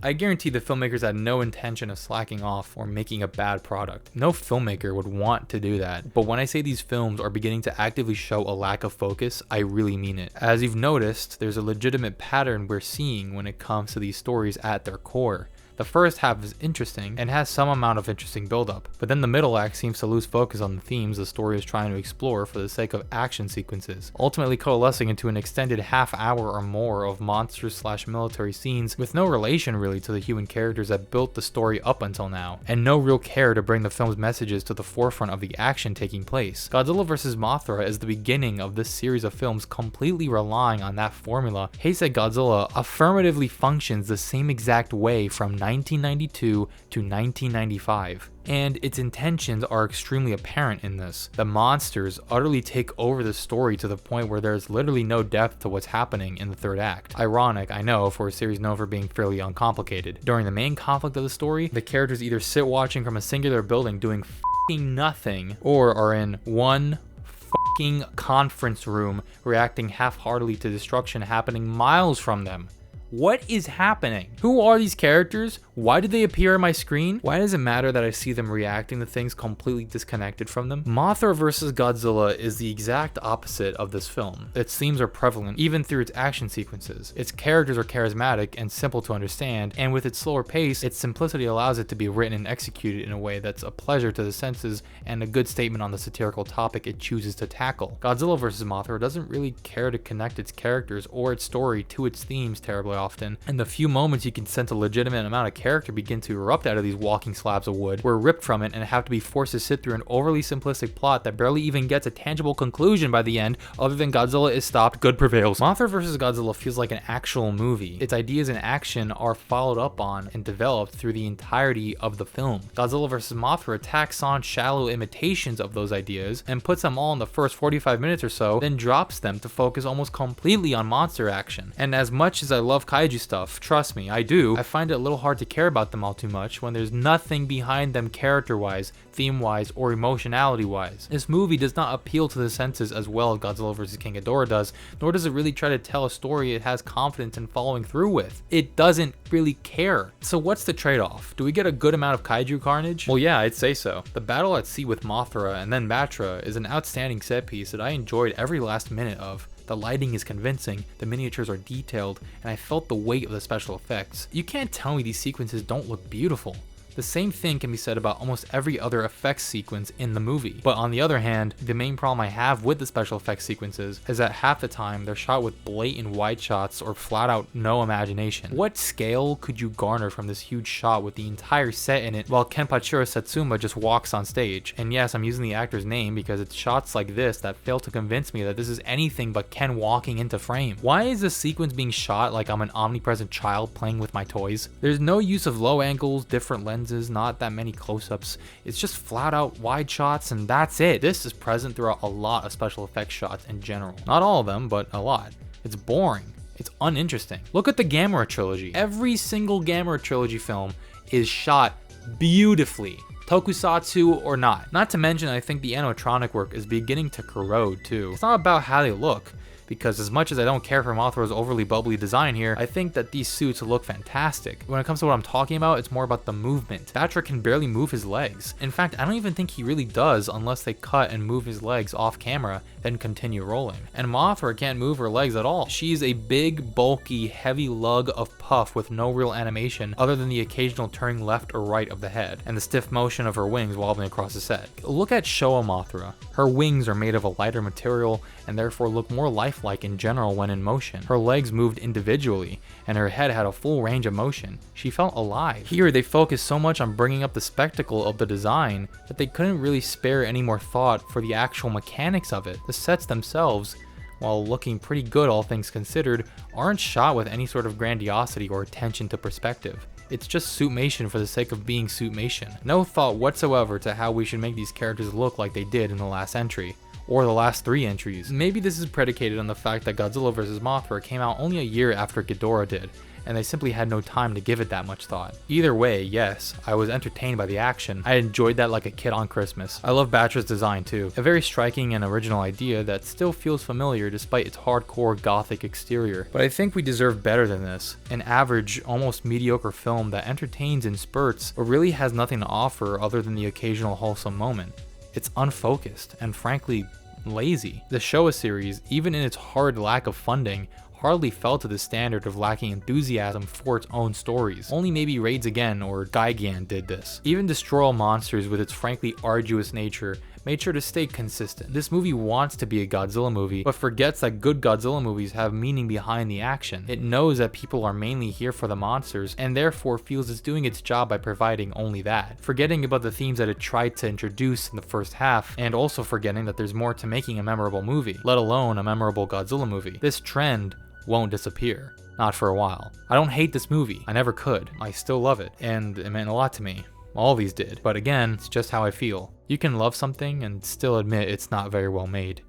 I guarantee the filmmakers had no intention of slacking off or making a bad product. No filmmaker would want to do that. But when I say these films are beginning to actively show a lack of focus, I really mean it. As you've noticed, there's a legitimate pattern we're seeing when it comes to these stories at their core. The first half is interesting and has some amount of interesting buildup, but then the middle act seems to lose focus on the themes the story is trying to explore for the sake of action sequences, ultimately coalescing into an extended half hour or more of monsters / military scenes with no relation really to the human characters that built the story up until now, and no real care to bring the film's messages to the forefront of the action taking place. Godzilla vs. Mothra is the beginning of this series of films completely relying on that formula. Heisei Godzilla affirmatively functions the same exact way from 1992 to 1995. And its intentions are extremely apparent in this. The monsters utterly take over the story to the point where there's literally no depth to what's happening in the third act. Ironic, I know, for a series known for being fairly uncomplicated. During the main conflict of the story, the characters either sit watching from a singular building doing f***ing nothing, or are in one f***ing conference room reacting half-heartedly to destruction happening miles from them. What is happening? Who are these characters? Why do they appear on my screen? Why does it matter that I see them reacting to things completely disconnected from them? Mothra vs. Godzilla is the exact opposite of this film. Its themes are prevalent, even through its action sequences. Its characters are charismatic and simple to understand, and with its slower pace, its simplicity allows it to be written and executed in a way that's a pleasure to the senses and a good statement on the satirical topic it chooses to tackle. Godzilla vs. Mothra doesn't really care to connect its characters or its story to its themes terribly often, and the few moments you can sense a legitimate amount of character begin to erupt out of these walking slabs of wood were ripped from it and have to be forced to sit through an overly simplistic plot that barely even gets a tangible conclusion by the end other than Godzilla is stopped, good prevails. Mothra vs. Godzilla feels like an actual movie. Its ideas and action are followed up on and developed through the entirety of the film. Godzilla vs. Mothra tacks on shallow imitations of those ideas and puts them all in the first 45 minutes or so, then drops them to focus almost completely on monster action. And as much as I love kaiju stuff, trust me, I do, I find it a little hard to care about them all too much when there's nothing behind them character-wise, theme-wise, or emotionality-wise. This movie does not appeal to the senses as well as Godzilla vs. King Ghidorah does, nor does it really try to tell a story it has confidence in following through with. It doesn't really care. So what's the trade-off? Do we get a good amount of kaiju carnage? Well, yeah, I'd say so. The battle at sea with Mothra and then Batra is an outstanding set piece that I enjoyed every last minute of. The lighting is convincing, the miniatures are detailed, and I felt the weight of the special effects. You can't tell me these sequences don't look beautiful. The same thing can be said about almost every other effects sequence in the movie. But on the other hand, the main problem I have with the special effects sequences is that half the time they're shot with blatant wide shots or flat out no imagination. What scale could you garner from this huge shot with the entire set in it while Kenpachiro Setsuma just walks on stage? And yes, I'm using the actor's name because it's shots like this that fail to convince me that this is anything but Ken walking into frame. Why is this sequence being shot like I'm an omnipresent child playing with my toys? There's no use of low angles, different lenses, not that many close-ups. It's just flat out wide shots and that's it. This is present throughout a lot of special effects shots in general. Not all of them, but a lot. It's boring. It's uninteresting. Look at the Gamera trilogy. Every single Gamera trilogy film is shot beautifully, tokusatsu or not. Not to mention, I think the animatronic work is beginning to corrode too. It's not about how they look, because as much as I don't care for Mothra's overly bubbly design here, I think that these suits look fantastic. When it comes to what I'm talking about, it's more about the movement. Batra can barely move his legs. In fact, I don't even think he really does unless they cut and move his legs off camera, then continue rolling. And Mothra can't move her legs at all. She's a big, bulky, heavy lug of puff with no real animation other than the occasional turning left or right of the head, and the stiff motion of her wings wobbling across the set. Look at Showa Mothra. Her wings are made of a lighter material and therefore look more lifelike in general when in motion. Her legs moved individually, and her head had a full range of motion. She felt alive. Here, they focused so much on bringing up the spectacle of the design that they couldn't really spare any more thought for the actual mechanics of it. The sets themselves, while looking pretty good all things considered, aren't shot with any sort of grandiosity or attention to perspective. It's just suitmation for the sake of being suitmation. No thought whatsoever to how we should make these characters look like they did in the last entry, or the last 3 entries. Maybe this is predicated on the fact that Godzilla vs. Mothra came out only a year after Ghidorah did, and they simply had no time to give it that much thought. Either way, yes, I was entertained by the action. I enjoyed that like a kid on Christmas. I love Batra's design too. A very striking and original idea that still feels familiar despite its hardcore gothic exterior. But I think we deserve better than this. An average, almost mediocre film that entertains in spurts but really has nothing to offer other than the occasional wholesome moment. It's unfocused and frankly lazy. The Showa series, even in its hard lack of funding, hardly fell to the standard of lacking enthusiasm for its own stories. Only maybe Raids Again or Gigan did this. Even Destroy All Monsters, with its frankly arduous nature, made sure to stay consistent. This movie wants to be a Godzilla movie, but forgets that good Godzilla movies have meaning behind the action. It knows that people are mainly here for the monsters, and therefore feels it's doing its job by providing only that, forgetting about the themes that it tried to introduce in the first half, and also forgetting that there's more to making a memorable movie, let alone a memorable Godzilla movie. This trend won't disappear. Not for a while. I don't hate this movie. I never could. I still love it, and it meant a lot to me. All these did. But again, it's just how I feel. You can love something and still admit it's not very well made.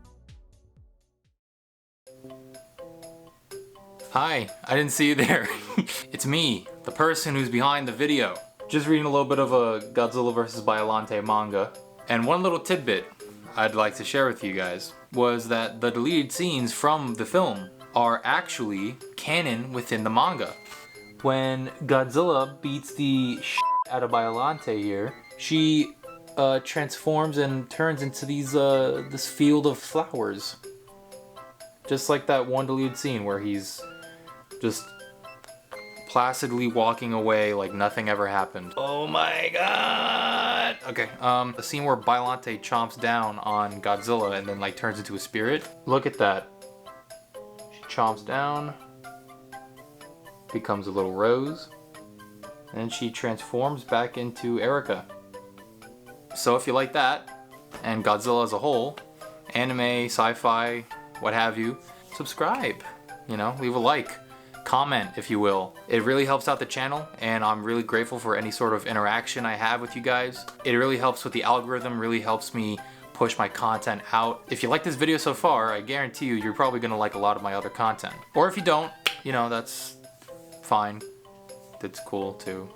Hi, I didn't see you there. It's me, the person who's behind the video. Just reading a little bit of a Godzilla vs. Biollante manga. And one little tidbit I'd like to share with you guys was that the deleted scenes from the film are actually canon within the manga. When Godzilla beats the shit out of Biollante here, she transforms and turns into these this field of flowers. Just like that one deleted scene where he's just placidly walking away like nothing ever happened. Oh my god! Okay, the scene where Biollante chomps down on Godzilla and then like turns into a spirit. Look at that. She chomps down, becomes a little rose, and she transforms back into Erica. So if you like that, and Godzilla as a whole, anime, sci-fi, what have you, subscribe, you know, leave a like, comment if you will. It really helps out the channel, and I'm really grateful for any sort of interaction I have with you guys. It really helps with the algorithm, really helps me push my content out. If you like this video so far, I guarantee you, you're probably gonna like a lot of my other content. Or if you don't, you know, that's fine. That's cool too.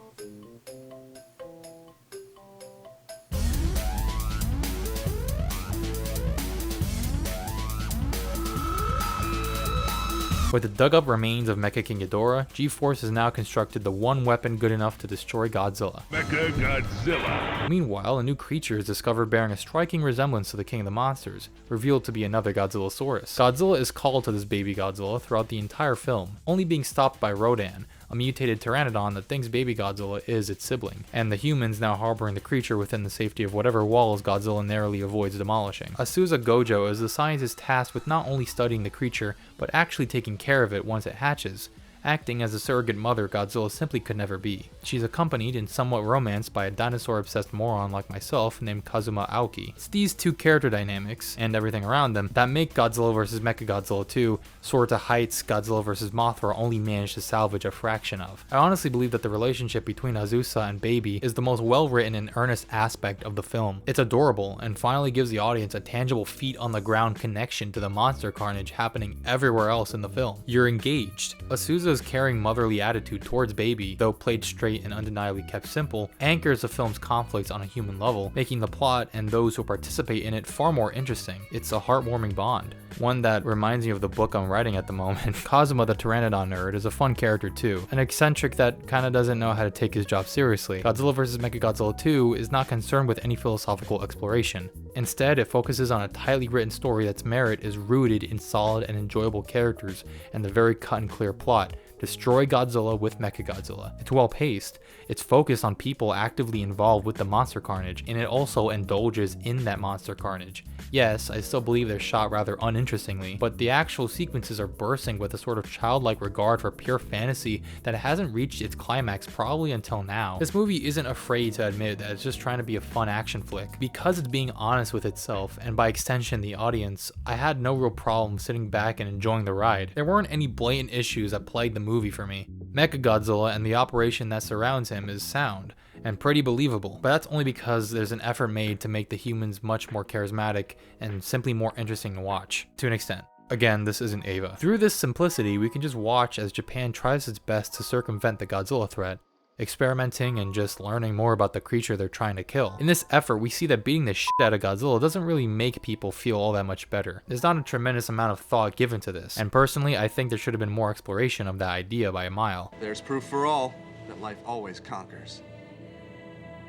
With the dug up remains of Mecha King Ghidorah, G-Force has now constructed the one weapon good enough to destroy Godzilla. Mechagodzilla. Meanwhile, a new creature is discovered bearing a striking resemblance to the King of the Monsters, revealed to be another Godzillasaurus. Godzilla is called to this baby Godzilla throughout the entire film, only being stopped by Rodan, a mutated pteranodon that thinks baby Godzilla is its sibling, and the humans now harboring the creature within the safety of whatever walls Godzilla narrowly avoids demolishing. Asusa Gojo is the scientist tasked with not only studying the creature, but actually taking care of it once it hatches, acting as a surrogate mother Godzilla simply could never be. She's accompanied and somewhat romanced by a dinosaur-obsessed moron like myself named Kazuma Aoki. It's these two character dynamics, and everything around them, that make Godzilla vs. Mechagodzilla II soar to heights Godzilla vs. Mothra only managed to salvage a fraction of. I honestly believe that the relationship between Azusa and Baby is the most well-written and earnest aspect of the film. It's adorable, and finally gives the audience a tangible feet-on-the-ground connection to the monster carnage happening everywhere else in the film. You're engaged. Asusa's caring motherly attitude towards Baby, though played straight and undeniably kept simple, anchors the film's conflicts on a human level, making the plot and those who participate in it far more interesting. It's a heartwarming bond. One that reminds me of the book I'm writing at the moment. Kazuma the Pteranodon nerd is a fun character too, an eccentric that kinda doesn't know how to take his job seriously. Godzilla vs. Mechagodzilla 2 is not concerned with any philosophical exploration. Instead, it focuses on a tightly written story that's merit is rooted in solid and enjoyable characters and the very cut and clear plot. Destroy Godzilla with Mechagodzilla. It's well paced, it's focused on people actively involved with the monster carnage, and it also indulges in that monster carnage. Yes, I still believe they're shot rather uninterestingly, but the actual sequences are bursting with a sort of childlike regard for pure fantasy that hasn't reached its climax probably until now. This movie isn't afraid to admit that it's just trying to be a fun action flick. Because it's being honest with itself, and by extension the audience, I had no real problem sitting back and enjoying the ride. There weren't any blatant issues that plagued the movie for me. Mechagodzilla and the operation that surrounds him is sound and pretty believable, but that's only because there's an effort made to make the humans much more charismatic and simply more interesting to watch, to an extent. Again, this isn't Ava. Through this simplicity, we can just watch as Japan tries its best to circumvent the Godzilla threat, experimenting and just learning more about the creature they're trying to kill. In this effort, we see that beating the shit out of Godzilla doesn't really make people feel all that much better. There's not a tremendous amount of thought given to this, and personally, I think there should have been more exploration of that idea by a mile. There's proof for all that life always conquers.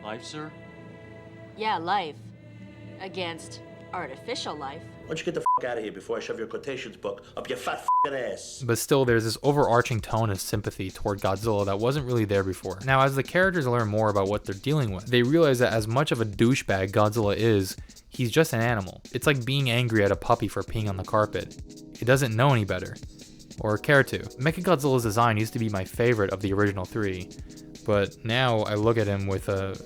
Life, sir? Yeah, life. Against artificial life. Why don't you get the f out of here before I shove your quotations book up your fat f***ing ass? But still, there's this overarching tone of sympathy toward Godzilla that wasn't really there before. Now, as the characters learn more about what they're dealing with, they realize that as much of a douchebag Godzilla is, he's just an animal. It's like being angry at a puppy for peeing on the carpet. It doesn't know any better, or care to. Mechagodzilla's design used to be my favorite of the original three, but now I look at him with a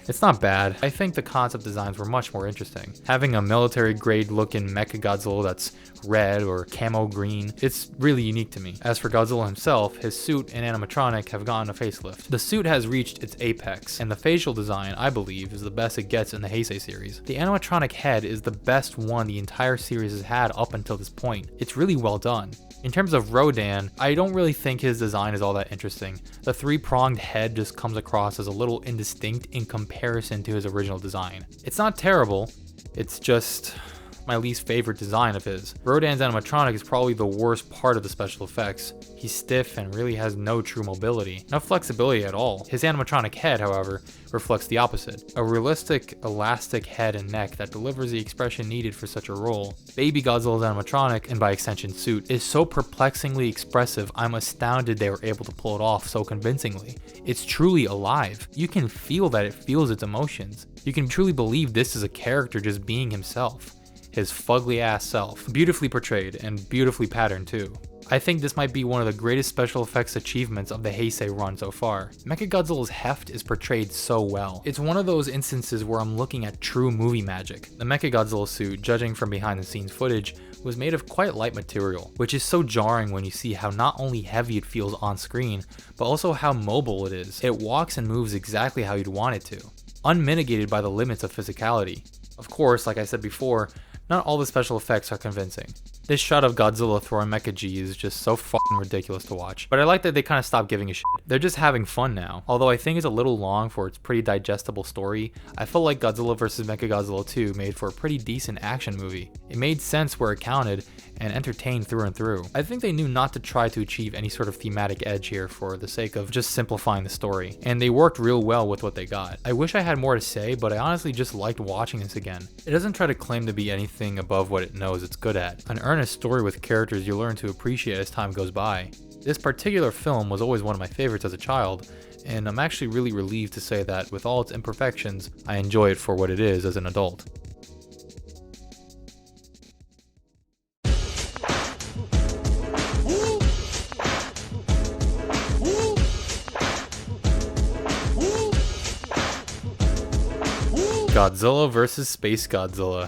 It's not bad. I think the concept designs were much more interesting. Having a military grade looking Mechagodzilla that's red or camo green, it's really unique to me. As for Godzilla himself, his suit and animatronic have gotten a facelift. The suit has reached its apex, and the facial design, I believe, is the best it gets in the Heisei series. The animatronic head is the best one the entire series has had up until this point. It's really well done. In terms of Rodan, I don't really think his design is all that interesting. The three-pronged head just comes across as a little indistinct in comparison to his original design. It's not terrible, it's just my least favorite design of his. Rodan's animatronic is probably the worst part of the special effects. He's stiff and really has no true mobility, no flexibility at all. His animatronic head, however, reflects the opposite. A realistic, elastic head and neck that delivers the expression needed for such a role. Baby Godzilla's animatronic, and by extension suit, is so perplexingly expressive, I'm astounded they were able to pull it off so convincingly. It's truly alive. You can feel that it feels its emotions. You can truly believe this is a character just being himself. His fugly ass self. Beautifully portrayed, and beautifully patterned too. I think this might be one of the greatest special effects achievements of the Heisei run so far. Mechagodzilla's heft is portrayed so well. It's one of those instances where I'm looking at true movie magic. The Mechagodzilla suit, judging from behind the scenes footage, was made of quite light material, which is so jarring when you see how not only heavy it feels on screen, but also how mobile it is. It walks and moves exactly how you'd want it to, unmitigated by the limits of physicality. Of course, like I said before, not all the special effects are convincing. This shot of Godzilla throwing Mecha-G is just so fucking ridiculous to watch. But I like that they kind of stopped giving a shit. They're just having fun now. Although I think it's a little long for its pretty digestible story, I felt like Godzilla vs. Mechagodzilla 2 made for a pretty decent action movie. It made sense where it counted and entertained through and through. I think they knew not to try to achieve any sort of thematic edge here for the sake of just simplifying the story. And they worked real well with what they got. I wish I had more to say, but I honestly just liked watching this again. It doesn't try to claim to be anything above what it knows it's good at. An earnest story with characters you learn to appreciate as time goes by. This particular film was always one of my favorites as a child, and I'm actually really relieved to say that with all its imperfections, I enjoy it for what it is as an adult. Godzilla vs. SpaceGodzilla.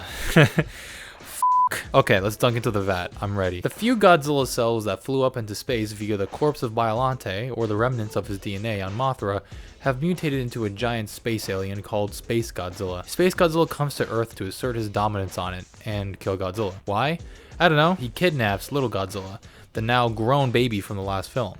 Okay, let's dunk into the vat. I'm ready. The few Godzilla cells that flew up into space via the corpse of Biollante, or the remnants of his DNA on Mothra, have mutated into a giant space alien called SpaceGodzilla. SpaceGodzilla comes to Earth to assert his dominance on it and kill Godzilla. Why? I don't know. He kidnaps little Godzilla, the now grown baby from the last film.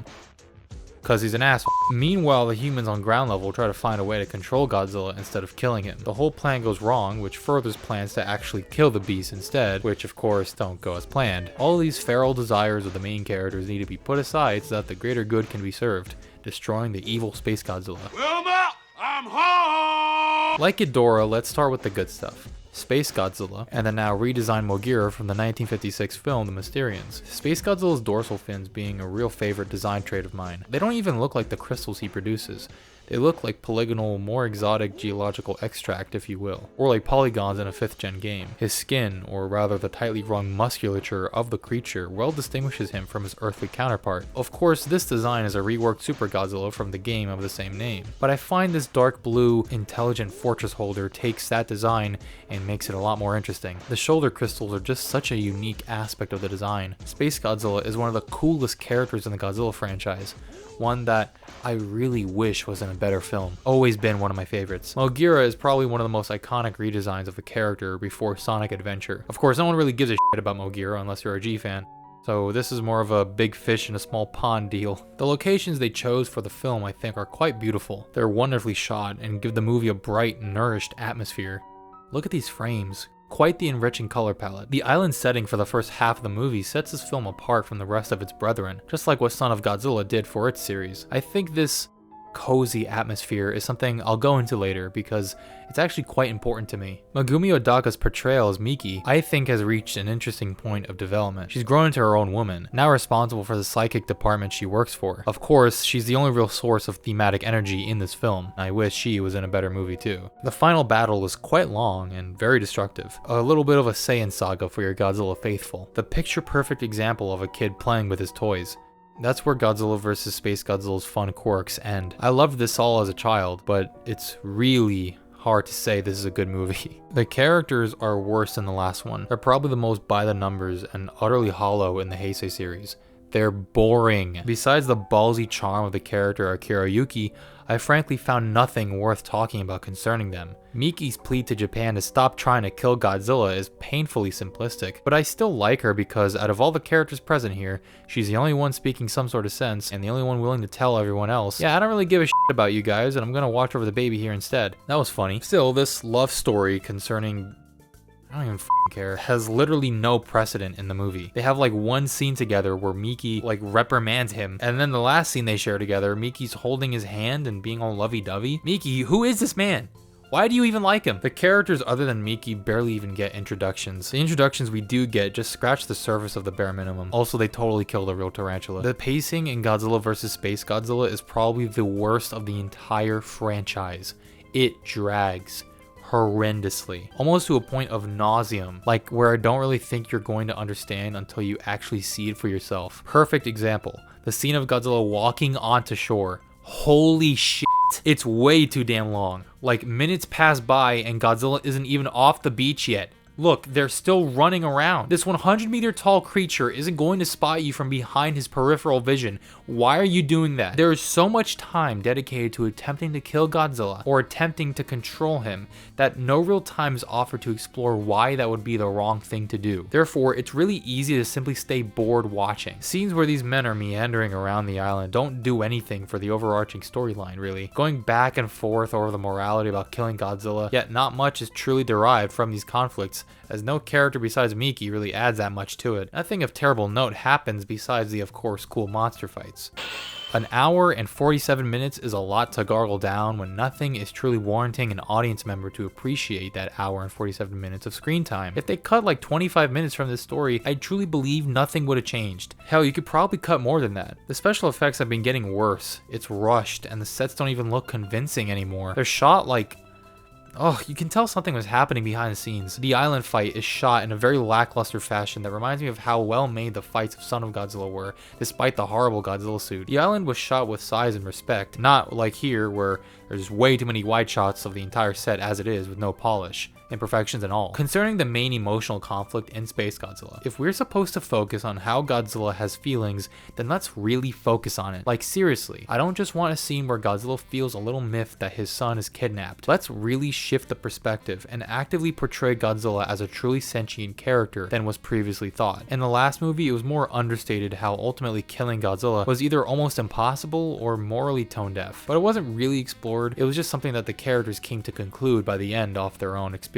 Because he's an asshole. Meanwhile, the humans on ground level try to find a way to control Godzilla instead of killing him. The whole plan goes wrong, which furthers plans to actually kill the beast instead, which of course don't go as planned. All these feral desires of the main characters need to be put aside so that the greater good can be served, destroying the evil SpaceGodzilla. Wilma, I'm home! Like Ghidorah, let's start with the good stuff. SpaceGodzilla, and the now redesigned Mothra from the 1956 film The Mysterians. SpaceGodzilla's dorsal fins being a real favorite design trait of mine. They don't even look like the crystals he produces. They look like polygonal, more exotic geological extract, if you will, or like polygons in a 5th gen game. His skin, or rather the tightly wrung musculature of the creature, well distinguishes him from his earthly counterpart. Of course, this design is a reworked Super Godzilla from the game of the same name, but I find this dark blue, intelligent fortress holder takes that design and makes it a lot more interesting. The shoulder crystals are just such a unique aspect of the design. SpaceGodzilla is one of the coolest characters in the Godzilla franchise. One that I really wish was in a better film. Always been one of my favorites. Mothra is probably one of the most iconic redesigns of a character before Sonic Adventure. Of course, no one really gives a shit about Mothra unless you're a G fan, so this is more of a big fish in a small pond deal. The locations they chose for the film I think are quite beautiful. They're wonderfully shot and give the movie a bright, nourished atmosphere. Look at these frames. Quite the enriching color palette. The island setting for the first half of the movie sets this film apart from the rest of its brethren, just like what Son of Godzilla did for its series. I think this cozy atmosphere is something I'll go into later because it's actually quite important to me. Megumi Odaka's portrayal as Miki, I think, has reached an interesting point of development. She's grown into her own woman, now responsible for the psychic department she works for. Of course, she's the only real source of thematic energy in this film. I wish she was in a better movie too. The final battle is quite long and very destructive. A little bit of a Saiyan saga for your Godzilla faithful. The picture-perfect example of a kid playing with his toys. That's where Godzilla vs. SpaceGodzilla's fun quirks end. I loved this all as a child, but it's really hard to say this is a good movie. The characters are worse than the last one. They're probably the most by the numbers and utterly hollow in the Heisei series. They're boring. Besides the ballsy charm of the character Akira Yuki, I frankly found nothing worth talking about concerning them. Miki's plea to Japan to stop trying to kill Godzilla is painfully simplistic, but I still like her because out of all the characters present here, she's the only one speaking some sort of sense and the only one willing to tell everyone else, yeah, I don't really give a shit about you guys and I'm gonna watch over the baby here instead. That was funny. Still, this love story concerning, I don't even care, has literally no precedent in the movie. They have like one scene together where Miki like reprimands him, and then the last scene they share together, Miki's holding his hand and being all lovey-dovey. Miki, who is this man? Why do you even like him? The characters other than Miki barely even get introductions. The introductions we do get just scratch the surface of the bare minimum. Also, they totally kill the real tarantula. The pacing in Godzilla vs. SpaceGodzilla is probably the worst of the entire franchise. It drags horrendously, almost to a point of nauseum, like where I don't really think you're going to understand until you actually see it for yourself. Perfect example, the scene of Godzilla walking onto shore. Holy shit, it's way too damn long. Like minutes pass by and Godzilla isn't even off the beach yet. Look, they're still running around. This 100-meter tall creature isn't going to spot you from behind his peripheral vision. Why are you doing that? There is so much time dedicated to attempting to kill Godzilla or attempting to control him that no real time is offered to explore why that would be the wrong thing to do. Therefore, it's really easy to simply stay bored watching. Scenes where these men are meandering around the island don't do anything for the overarching storyline, really. Going back and forth over the morality about killing Godzilla, yet not much is truly derived from these conflicts, as no character besides Miki really adds that much to it. Nothing of terrible note happens besides the, of course, cool monster fights. An hour and 47 minutes is a lot to gargle down when nothing is truly warranting an audience member to appreciate that hour and 47 minutes of screen time. If they cut like 25 minutes from this story, I truly believe nothing would have changed. Hell, you could probably cut more than that. The special effects have been getting worse. It's rushed, and the sets don't even look convincing anymore. They're shot like... oh, you can tell something was happening behind the scenes. The island fight is shot in a very lackluster fashion that reminds me of how well made the fights of Son of Godzilla were, despite the horrible Godzilla suit. The island was shot with size and respect, not like here where there's way too many wide shots of the entire set as it is with no polish. Imperfections and all. Concerning the main emotional conflict in SpaceGodzilla, if we're supposed to focus on how Godzilla has feelings, then let's really focus on it. Like seriously, I don't just want a scene where Godzilla feels a little miffed that his son is kidnapped. Let's really shift the perspective and actively portray Godzilla as a truly sentient character than was previously thought. In the last movie, it was more understated how ultimately killing Godzilla was either almost impossible or morally tone deaf, but it wasn't really explored. It was just something that the characters came to conclude by the end off their own experiences.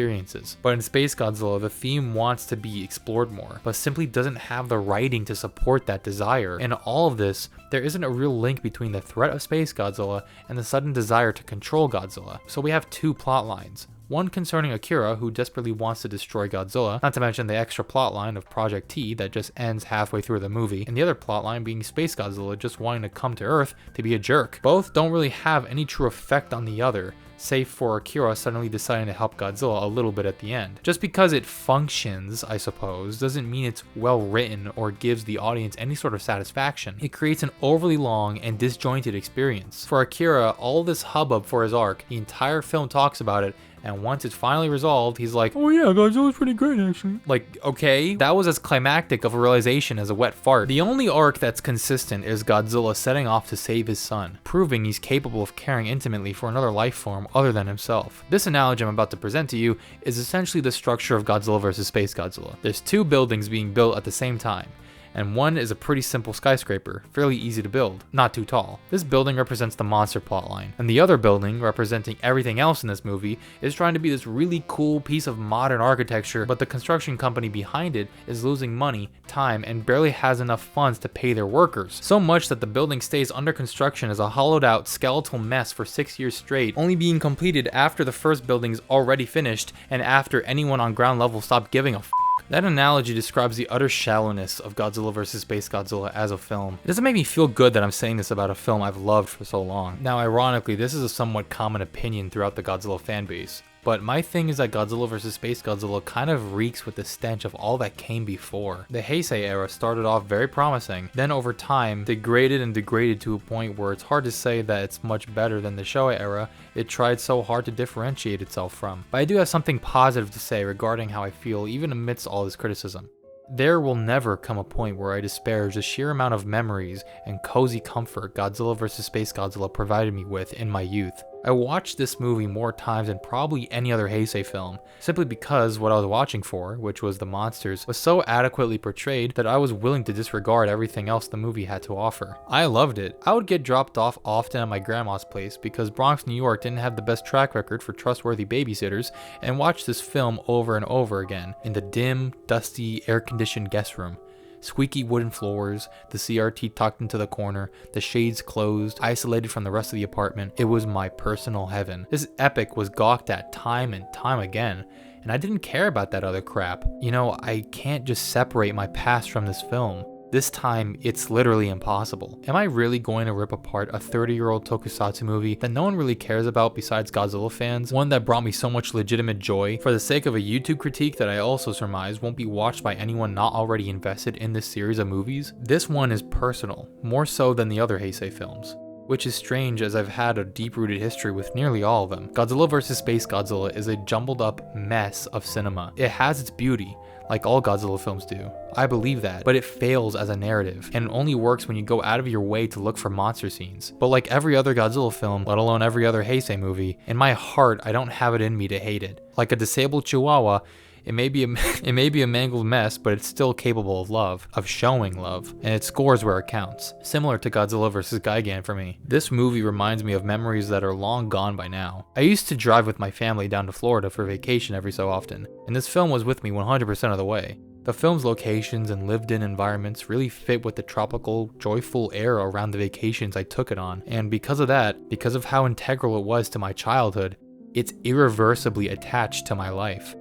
But in SpaceGodzilla, the theme wants to be explored more, but simply doesn't have the writing to support that desire. In all of this, there isn't a real link between the threat of SpaceGodzilla and the sudden desire to control Godzilla. So we have two plot lines. One concerning Akira, who desperately wants to destroy Godzilla, not to mention the extra plotline of Project T that just ends halfway through the movie, and the other plotline being SpaceGodzilla just wanting to come to Earth to be a jerk. Both don't really have any true effect on the other, save for Akira suddenly deciding to help Godzilla a little bit at the end. Just because it functions, I suppose, doesn't mean it's well written or gives the audience any sort of satisfaction. It creates an overly long and disjointed experience. For Akira, all this hubbub for his arc, the entire film talks about it, and once it's finally resolved, he's like, oh yeah, Godzilla's pretty great actually. Like, okay, that was as climactic of a realization as a wet fart. The only arc that's consistent is Godzilla setting off to save his son, proving he's capable of caring intimately for another life form other than himself. This analogy I'm about to present to you is essentially the structure of Godzilla vs. SpaceGodzilla. There's two buildings being built at the same time, and one is a pretty simple skyscraper, fairly easy to build, not too tall. This building represents the monster plotline, and the other building, representing everything else in this movie, is trying to be this really cool piece of modern architecture, but the construction company behind it is losing money, time, and barely has enough funds to pay their workers. So much that the building stays under construction as a hollowed out skeletal mess for 6 years straight, only being completed after the first building's already finished and after anyone on ground level stopped giving a f. That analogy describes the utter shallowness of Godzilla vs. SpaceGodzilla as a film. It doesn't make me feel good that I'm saying this about a film I've loved for so long. Now, ironically, this is a somewhat common opinion throughout the Godzilla fanbase. But my thing is that Godzilla vs. SpaceGodzilla kind of reeks with the stench of all that came before. The Heisei era started off very promising, then over time degraded and degraded to a point where it's hard to say that it's much better than the Showa era it tried so hard to differentiate itself from. But I do have something positive to say regarding how I feel even amidst all this criticism. There will never come a point where I disparage the sheer amount of memories and cozy comfort Godzilla vs. SpaceGodzilla provided me with in my youth. I watched this movie more times than probably any other Heisei film, simply because what I was watching for, which was the monsters, was so adequately portrayed that I was willing to disregard everything else the movie had to offer. I loved it. I would get dropped off often at my grandma's place because Bronx, New York didn't have the best track record for trustworthy babysitters, and watched this film over and over again in the dim, dusty, air-conditioned guest room. Squeaky wooden floors, the CRT tucked into the corner, the shades closed, isolated from the rest of the apartment. It was my personal heaven. This epic was gawked at time and time again, and I didn't care about that other crap. You know, I can't just separate my past from this film. This time, it's literally impossible. Am I really going to rip apart a 30-year-old tokusatsu movie that no one really cares about besides Godzilla fans? One that brought me so much legitimate joy for the sake of a YouTube critique that I also surmise won't be watched by anyone not already invested in this series of movies? This one is personal, more so than the other Heisei films. which is strange as I've had a deep-rooted history with nearly all of them. Godzilla vs. SpaceGodzilla is a jumbled up mess of cinema. It has its beauty, like all Godzilla films do. I believe that, but it fails as a narrative, and only works when you go out of your way to look for monster scenes. But like every other Godzilla film, let alone every other Heisei movie, in my heart I don't have it in me to hate it. Like a disabled chihuahua, it may be a mangled mess, but it's still capable of love, of showing love, and it scores where it counts. Similar to Godzilla vs. Gigan for me. This movie reminds me of memories that are long gone by now. I used to drive with my family down to Florida for vacation every so often, and this film was with me 100% of the way. The film's locations and lived-in environments really fit with the tropical, joyful air around the vacations I took it on, and because of that, because of how integral it was to my childhood, it's irreversibly attached to my life.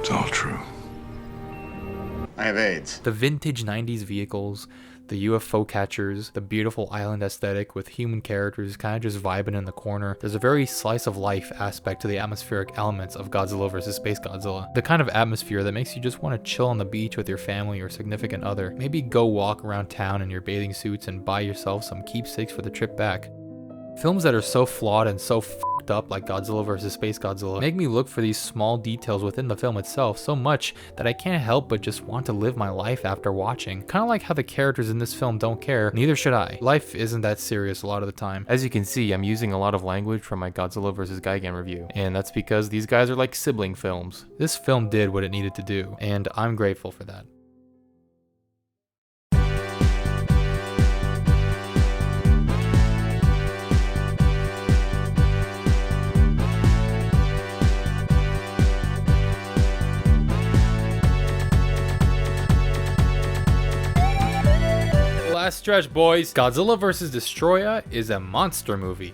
It's all true. I have AIDS. The vintage 90s vehicles, the UFO catchers, the beautiful island aesthetic with human characters kind of just vibing in the corner. There's a very slice of life aspect to the atmospheric elements of Godzilla vs. SpaceGodzilla. The kind of atmosphere that makes you just want to chill on the beach with your family or significant other. Maybe go walk around town in your bathing suits and buy yourself some keepsakes for the trip back. Films that are so flawed and so f***ed up like Godzilla vs. SpaceGodzilla make me look for these small details within the film itself so much that I can't help but just want to live my life after watching. Kinda like how the characters in this film don't care, neither should I. Life isn't that serious a lot of the time. As you can see, I'm using a lot of language from my Godzilla vs. Gigan review, and that's because these guys are like sibling films. This film did what it needed to do, and I'm grateful for that. Last stretch, boys. Godzilla vs. Destoroyah is a monster movie.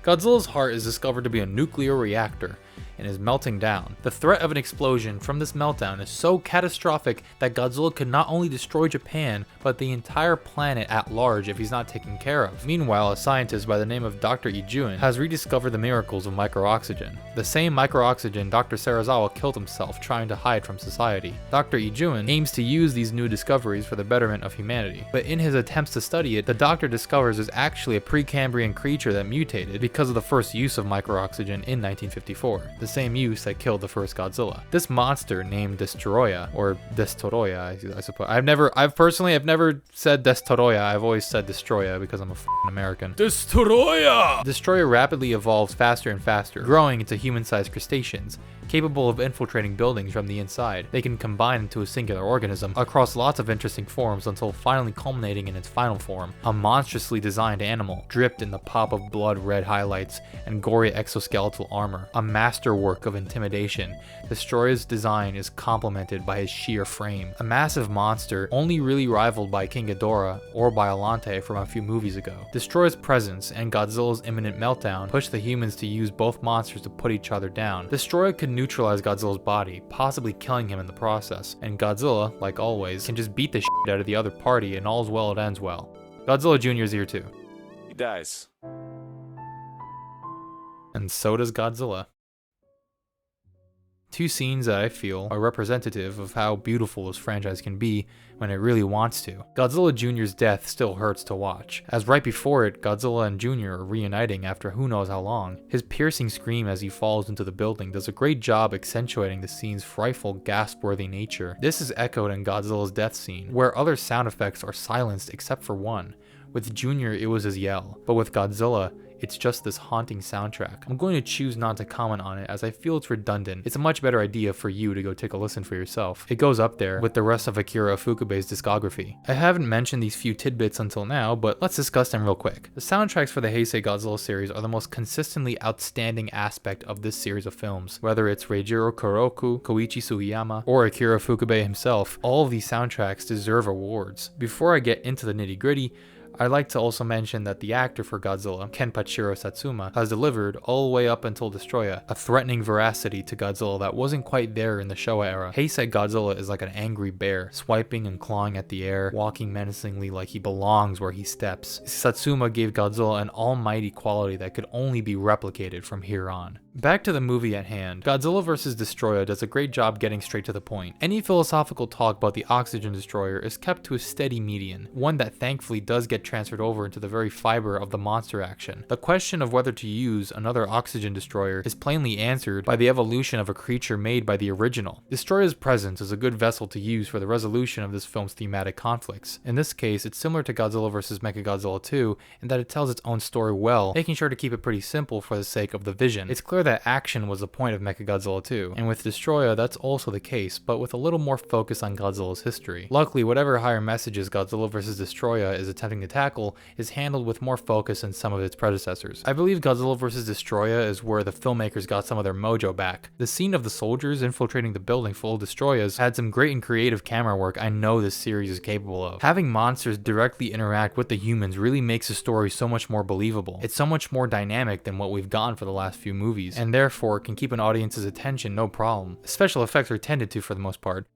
Godzilla's heart is discovered to be a nuclear reactor and is melting down. The threat of an explosion from this meltdown is so catastrophic that Godzilla could not only destroy Japan, but the entire planet at large if he's not taken care of. Meanwhile, a scientist by the name of Dr. Ijun has rediscovered the miracles of microoxygen. The same microoxygen Dr. Serizawa killed himself trying to hide from society. Dr. Ijun aims to use these new discoveries for the betterment of humanity, but in his attempts to study it, the doctor discovers there's actually a Precambrian creature that mutated because of the first use of microoxygen in 1954. The same use that killed the first Godzilla. This monster named Destoroyah, or Destoroyah, I suppose. I've personally never said Destoroyah. I've always said Destoroyah because I'm a f***ing American. Destoroyah! Destoroyah rapidly evolves faster and faster, growing into human-sized crustaceans, capable of infiltrating buildings from the inside. They can combine into a singular organism across lots of interesting forms until finally culminating in its final form, a monstrously designed animal, dripped in the pop of blood red highlights and gory exoskeletal armor, a masterwork of intimidation. Destoroyah's design is complemented by his sheer frame, a massive monster only really rivaled by King Ghidorah or Biollante from a few movies ago. Destoroyah's presence and Godzilla's imminent meltdown push the humans to use both monsters to put each other down. Destoroyah could neutralize Godzilla's body, possibly killing him in the process, and Godzilla, like always, can just beat the shit out of the other party and all's well it ends well. Godzilla Jr. is here too. He dies. And so does Godzilla. Two scenes that I feel are representative of how beautiful this franchise can be when it really wants to. Godzilla Jr.'s death still hurts to watch, as right before it, Godzilla and Jr. are reuniting after who knows how long. His piercing scream as he falls into the building does a great job accentuating the scene's frightful, gasp-worthy nature. This is echoed in Godzilla's death scene, where other sound effects are silenced except for one. With Jr., it was his yell, but with Godzilla, it's just this haunting soundtrack. I'm going to choose not to comment on it as I feel it's redundant. It's a much better idea for you to go take a listen for yourself. It goes up there with the rest of Akira Ifukube's discography. I haven't mentioned these few tidbits until now, but let's discuss them real quick. The soundtracks for the Heisei Godzilla series are the most consistently outstanding aspect of this series of films. Whether it's Reijiro Kuroku, Koichi Sugiyama, or Akira Ifukube himself, all of these soundtracks deserve awards. Before I get into the nitty-gritty, I'd like to also mention that the actor for Godzilla, Kenpachiro Satsuma, has delivered all the way up until Destoroyah a threatening veracity to Godzilla that wasn't quite there in the Showa era. Heisei Godzilla is like an angry bear, swiping and clawing at the air, walking menacingly like he belongs where he steps. Satsuma gave Godzilla an almighty quality that could only be replicated from here on. Back to the movie at hand, Godzilla vs. Destoroyah does a great job getting straight to the point. Any philosophical talk about the oxygen destroyer is kept to a steady median, one that thankfully does get transferred over into the very fiber of the monster action. The question of whether to use another oxygen destroyer is plainly answered by the evolution of a creature made by the original. Destoroyah's presence is a good vessel to use for the resolution of this film's thematic conflicts. In this case, it's similar to Godzilla vs. Mechagodzilla II in that it tells its own story well, making sure to keep it pretty simple for the sake of the vision. It's clear that action was the point of Mechagodzilla II, and with Destoroyah that's also the case, but with a little more focus on Godzilla's history. Luckily, whatever higher messages Godzilla vs. Destoroyah is attempting to tackle is handled with more focus than some of its predecessors. I believe Godzilla vs. Destoroyah is where the filmmakers got some of their mojo back. The scene of the soldiers infiltrating the building full of Destoroyahs had some great and creative camera work I know this series is capable of. Having monsters directly interact with the humans really makes the story so much more believable. It's so much more dynamic than what we've gotten for the last few movies, and therefore can keep an audience's attention no problem. Special effects are tended to for the most part.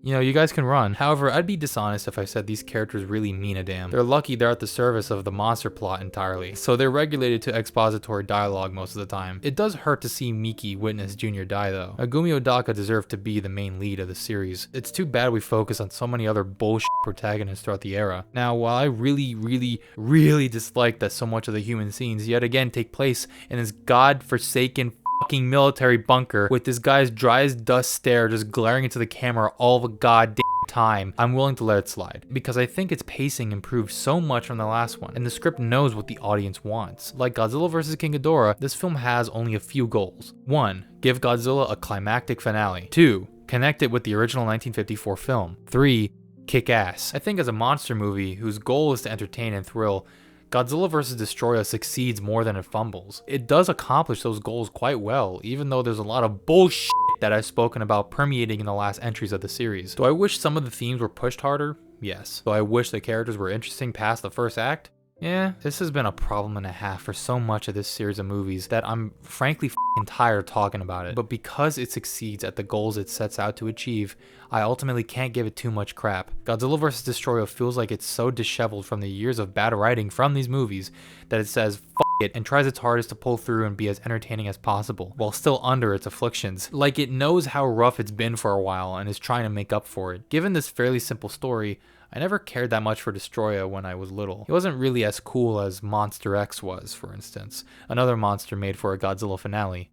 You know, you guys can run. However, I'd be dishonest if I said these characters really mean a damn. They're lucky they're at the service of the monster plot entirely, so they're regulated to expository dialogue most of the time. It does hurt to see Miki witness Junior die though. Megumi Odaka deserved to be the main lead of the series. It's too bad we focus on so many other bullshit protagonists throughout the era. Now, while I really dislike that so much of the human scenes yet again take place in this godforsaken fucking military bunker with this guy's dry as dust stare just glaring into the camera all the goddamn time, I'm willing to let it slide, because I think its pacing improved so much from the last one, and the script knows what the audience wants. Like Godzilla vs. King Ghidorah, this film has only a few goals. 1. Give Godzilla a climactic finale. 2. Connect it with the original 1954 film. 3. Kick ass. I think as a monster movie whose goal is to entertain and thrill, Godzilla vs. Destoroyah succeeds more than it fumbles. It does accomplish those goals quite well, even though there's a lot of bullshit that I've spoken about permeating in the last entries of the series. Do I wish some of the themes were pushed harder? Yes. Do I wish the characters were interesting past the first act? Yeah, this has been a problem and a half for so much of this series of movies that I'm frankly tired of talking about it. But because it succeeds at the goals it sets out to achieve, I ultimately can't give it too much crap. Godzilla vs. Destoroyah feels like it's so disheveled from the years of bad writing from these movies that it says it and tries its hardest to pull through and be as entertaining as possible, while still under its afflictions. Like it knows how rough it's been for a while and is trying to make up for it. Given this fairly simple story, I never cared that much for Destoroyah when I was little. He wasn't really as cool as Monster X was, for instance, another monster made for a Godzilla finale.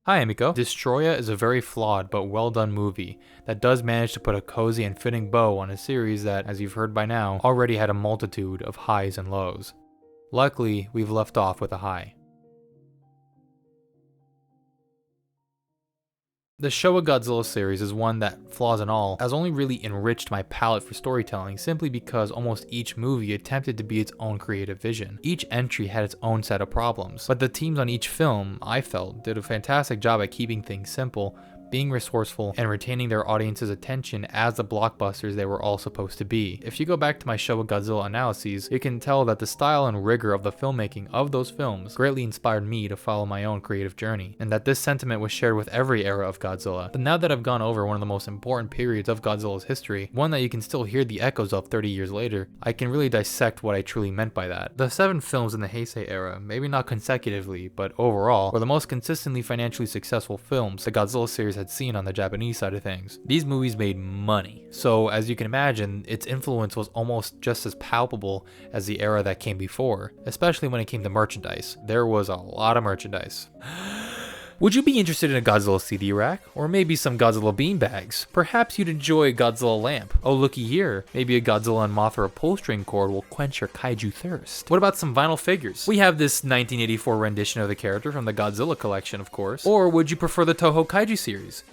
Hi Emiko. Destoroyah is a very flawed but well done movie that does manage to put a cozy and fitting bow on a series that, as you've heard by now, already had a multitude of highs and lows. Luckily, we've left off with a high. The Showa Godzilla series is one that, flaws and all, has only really enriched my palette for storytelling simply because almost each movie attempted to be its own creative vision. Each entry had its own set of problems, but the teams on each film, I felt, did a fantastic job at keeping things simple, being resourceful, and retaining their audience's attention as the blockbusters they were all supposed to be. If you go back to my Showa Godzilla analyses, you can tell that the style and rigor of the filmmaking of those films greatly inspired me to follow my own creative journey, and that this sentiment was shared with every era of Godzilla. But now that I've gone over one of the most important periods of Godzilla's history, one that you can still hear the echoes of 30 years later, I can really dissect what I truly meant by that. The 7 films in the Heisei era, maybe not consecutively, but overall, were the most consistently financially successful films the Godzilla series had seen on the Japanese side of things. These movies made money, so as you can imagine, its influence was almost just as palpable as the era that came before, especially when it came to merchandise. There was a lot of merchandise. Would you be interested in a Godzilla CD rack? Or maybe some Godzilla beanbags? Perhaps you'd enjoy a Godzilla lamp. Oh, looky here. Maybe a Godzilla and Mothra pull-string cord will quench your kaiju thirst. What about some vinyl figures? We have this 1984 rendition of the character from the Godzilla collection, of course. Or would you prefer the Toho Kaiju series?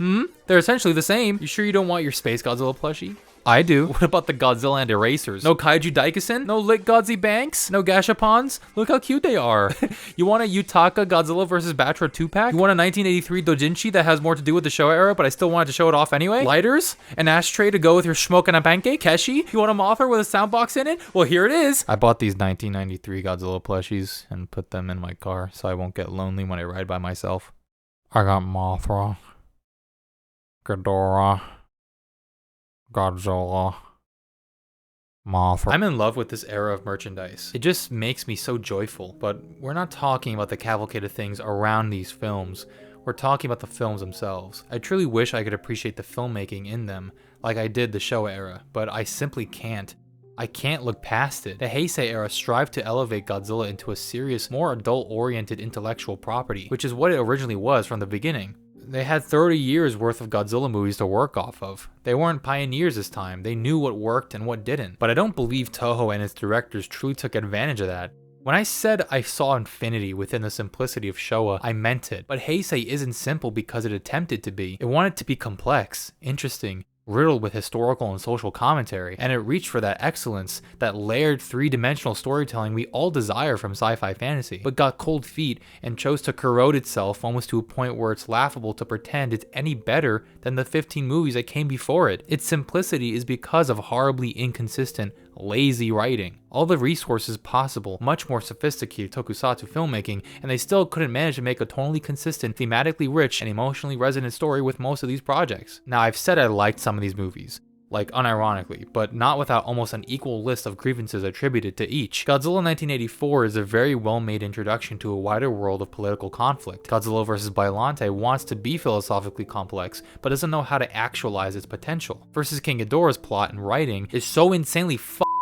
They're essentially the same. You sure you don't want your SpaceGodzilla plushie? I do. What about the Godzilla and erasers? No Kaiju Daikusen? No Lit Godzi Banks? No Gashapons? Look how cute they are. You want a Yutaka Godzilla vs. Batra 2-pack? You want a 1983 Dojinshi that has more to do with the Showa era, but I still wanted to show it off anyway? Lighters? An ashtray to go with your smoke and a pancake? Keshi? You want a Mothra with a sound box in it? Well, here it is. I bought these 1993 Godzilla plushies and put them in my car so I won't get lonely when I ride by myself. I got Mothra, Ghidorah, Godzilla, Mothra. I'm in love with this era of merchandise. It just makes me so joyful. But we're not talking about the cavalcade of things around these films. We're talking about the films themselves. I truly wish I could appreciate the filmmaking in them like I did the Showa era, but I simply can't. I can't look past it. The Heisei era strived to elevate Godzilla into a serious, more adult-oriented intellectual property, which is what it originally was from the beginning. They had 30 years worth of Godzilla movies to work off of. They weren't pioneers this time. They knew what worked and what didn't. But I don't believe Toho and its directors truly took advantage of that. When I said I saw infinity within the simplicity of Showa, I meant it. But Heisei isn't simple because it attempted to be. It wanted to be complex, interesting, riddled with historical and social commentary, and it reached for that excellence, that layered three-dimensional storytelling we all desire from sci-fi fantasy, but got cold feet and chose to corrode itself almost to a point where it's laughable to pretend it's any better than the 15 movies that came before it. Its simplicity is because of horribly inconsistent, lazy writing. All the resources possible, much more sophisticated tokusatsu filmmaking, and they still couldn't manage to make a tonally consistent, thematically rich, and emotionally resonant story with most of these projects. Now, I've said I liked some of these movies, like unironically, but not without almost an equal list of grievances attributed to each. Godzilla 1984 is a very well-made introduction to a wider world of political conflict. Godzilla vs. Biollante wants to be philosophically complex, but doesn't know how to actualize its potential. Versus King Ghidorah's plot and writing is so insanely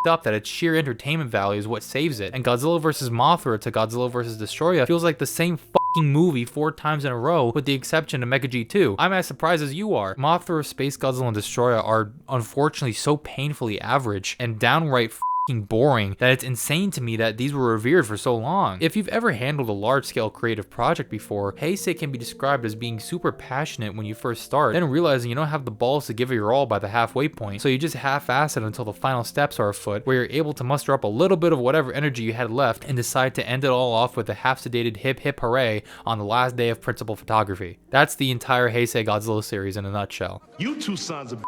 up that its sheer entertainment value is what saves it, and Godzilla vs. Mothra to Godzilla vs. Destoroyah feels like the same movie 4 times in a row, with the exception of Mechagodzilla II. I'm as surprised as you are. Mothra, SpaceGodzilla, and Destoroyah are unfortunately so painfully average and downright boring that it's insane to me that these were revered for so long. If you've ever handled a large-scale creative project before, Heisei can be described as being super passionate when you first start, then realizing you don't have the balls to give it your all by the halfway point, so you just half-ass it until the final steps are afoot, where you're able to muster up a little bit of whatever energy you had left and decide to end it all off with a half-sedated hip hip hooray on the last day of principal photography. That's the entire Heisei Godzilla series in a nutshell. You two sons of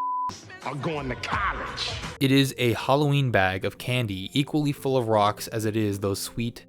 are going to college. It is a Halloween bag of candy, equally full of rocks as it is those sweet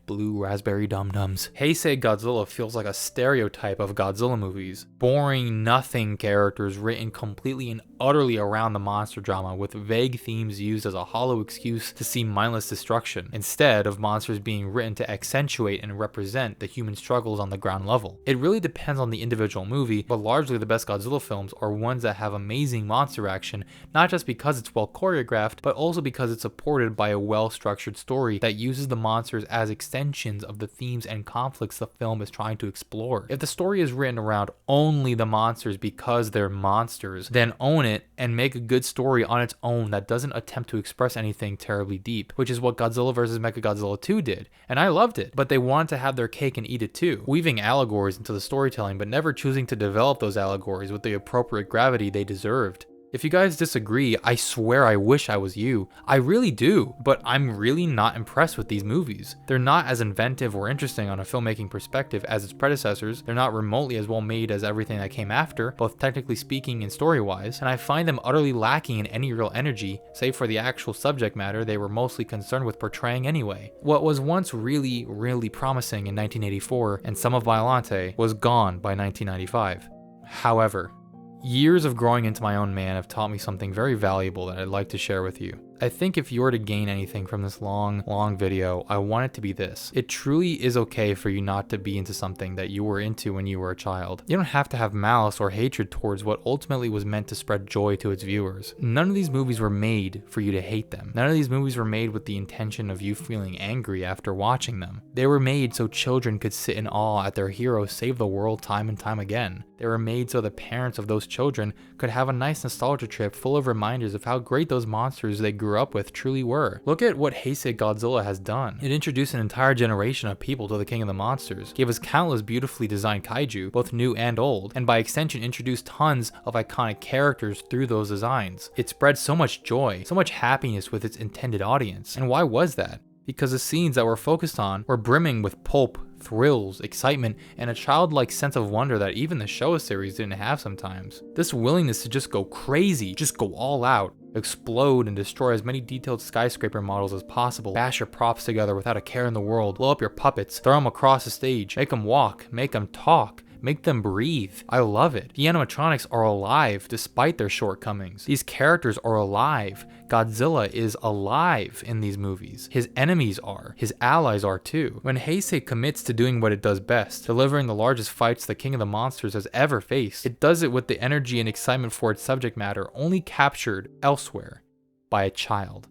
blue raspberry dum-dums. Heisei Godzilla feels like a stereotype of Godzilla movies. Boring, nothing characters written completely and utterly around the monster drama, with vague themes used as a hollow excuse to see mindless destruction, instead of monsters being written to accentuate and represent the human struggles on the ground level. It really depends on the individual movie, but largely the best Godzilla films are ones that have amazing monster action, not just because it's well choreographed, but also because it's supported by a well-structured story that uses the monsters as extensions of the themes and conflicts the film is trying to explore. If the story is written around only the monsters because they're monsters, then own it and make a good story on its own that doesn't attempt to express anything terribly deep, which is what Godzilla vs. Mechagodzilla II did, and I loved it, but they wanted to have their cake and eat it too, weaving allegories into the storytelling but never choosing to develop those allegories with the appropriate gravity they deserved. If you guys disagree, I swear I wish I was you. I really do, but I'm really not impressed with these movies. They're not as inventive or interesting on a filmmaking perspective as its predecessors, they're not remotely as well made as everything that came after, both technically speaking and story-wise, and I find them utterly lacking in any real energy, save for the actual subject matter they were mostly concerned with portraying anyway. What was once really promising in 1984, and some of Biollante, was gone by 1995. However, years of growing into my own man have taught me something very valuable that I'd like to share with you. I think if you were to gain anything from this long video, I want it to be this. It truly is okay for you not to be into something that you were into when you were a child. You don't have to have malice or hatred towards what ultimately was meant to spread joy to its viewers. None of these movies were made for you to hate them. None of these movies were made with the intention of you feeling angry after watching them. They were made so children could sit in awe at their heroes save the world time and time again. They were made so the parents of those children could have a nice nostalgia trip full of reminders of how great those monsters they grew up with truly were. Look at what Heisei Godzilla has done. It introduced an entire generation of people to the king of the monsters, gave us countless beautifully designed kaiju, both new and old, and by extension introduced tons of iconic characters through those designs. It spread so much joy, so much happiness with its intended audience. And why was that? Because the scenes that were focused on were brimming with pulp, thrills, excitement, and a childlike sense of wonder that even the Showa series didn't have sometimes. This willingness to just go crazy, just go all out, explode and destroy as many detailed skyscraper models as possible, bash your props together without a care in the world, blow up your puppets, throw them across the stage, make them walk, make them talk, Make them breathe. I love it. The animatronics are alive despite their shortcomings. These characters are alive. Godzilla is alive in these movies. His enemies are. His allies are too. When Heisei commits to doing what it does best, delivering the largest fights the King of the Monsters has ever faced, it does it with the energy and excitement for its subject matter only captured elsewhere by a child.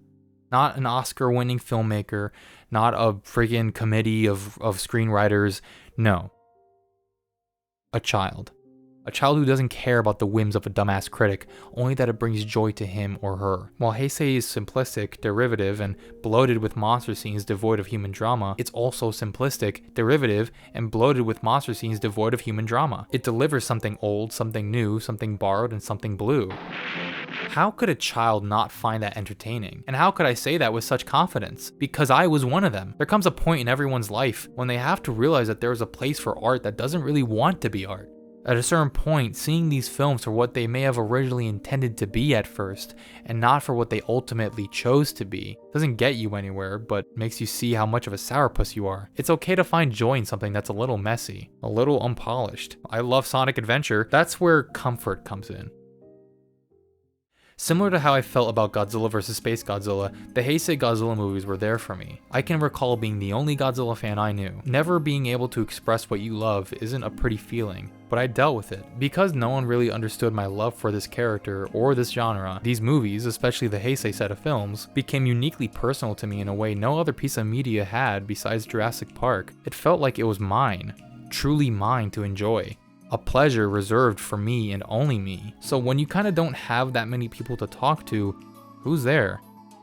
Not an Oscar-winning filmmaker, not a friggin' committee of screenwriters. No. A child. A child who doesn't care about the whims of a dumbass critic, only that it brings joy to him or her. While Heisei is simplistic, derivative, and bloated with monster scenes devoid of human drama, it's also simplistic, derivative, and bloated with monster scenes devoid of human drama. It delivers something old, something new, something borrowed, and something blue. How could a child not find that entertaining? And how could I say that with such confidence? Because I was one of them. There comes a point in everyone's life when they have to realize that there is a place for art that doesn't really want to be art. At a certain point, seeing these films for what they may have originally intended to be at first, and not for what they ultimately chose to be, doesn't get you anywhere, but makes you see how much of a sourpuss you are. It's okay to find joy in something that's a little messy, a little unpolished. I love Sonic Adventure. That's where comfort comes in. Similar to how I felt about Godzilla vs. SpaceGodzilla, the Heisei Godzilla movies were there for me. I can recall being the only Godzilla fan I knew. Never being able to express what you love isn't a pretty feeling, but I dealt with it. Because no one really understood my love for this character or this genre, these movies, especially the Heisei set of films, became uniquely personal to me in a way no other piece of media had besides Jurassic Park. It felt like it was mine, truly mine to enjoy. A pleasure reserved for me and only me. So when you kind of don't have that many people to talk to, who's there?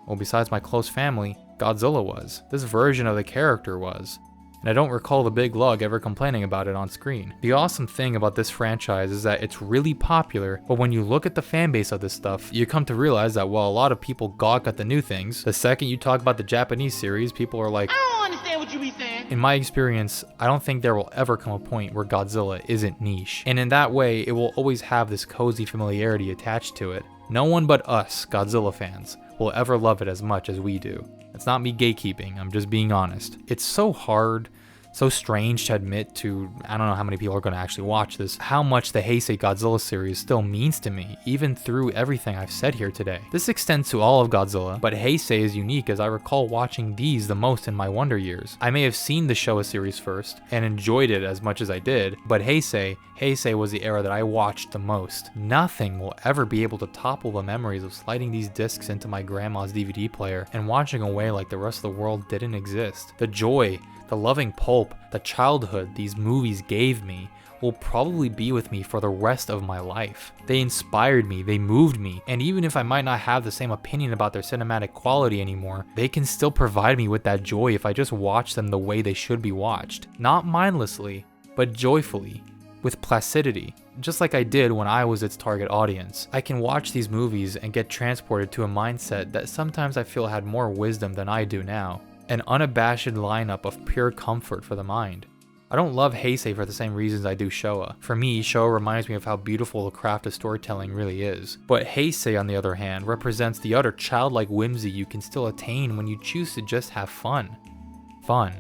Well, besides my close family, Godzilla was. This version of the character was. And I don't recall the big lug ever complaining about it on screen. The awesome thing about this franchise is that it's really popular, but when you look at the fan base of this stuff, you come to realize that while a lot of people gawk at the new things, the second you talk about the Japanese series, people are like, I don't understand what you be saying. In my experience, I don't think there will ever come a point where Godzilla isn't niche. And in that way, it will always have this cozy familiarity attached to it. No one but us, Godzilla fans, will ever love it as much as we do. It's not me gatekeeping, I'm just being honest. It's so hard, so strange to admit to, I don't know how many people are going to actually watch this, how much the Heisei Godzilla series still means to me, even through everything I've said here today. This extends to all of Godzilla, but Heisei is unique as I recall watching these the most in my wonder years. I may have seen the Showa series first, and enjoyed it as much as I did, but Heisei was the era that I watched the most. Nothing will ever be able to topple the memories of sliding these discs into my grandma's DVD player and watching away like the rest of the world didn't exist. The joy, the loving pulp, the childhood these movies gave me will probably be with me for the rest of my life. They inspired me, they moved me, and even if I might not have the same opinion about their cinematic quality anymore, they can still provide me with that joy if I just watch them the way they should be watched. Not mindlessly, but joyfully, with placidity, just like I did when I was its target audience. I can watch these movies and get transported to a mindset that sometimes I feel had more wisdom than I do now. An unabashed lineup of pure comfort for the mind. I don't love Heisei for the same reasons I do Showa. For me, Showa reminds me of how beautiful the craft of storytelling really is. But Heisei, on the other hand, represents the utter childlike whimsy you can still attain when you choose to just have fun. Fun.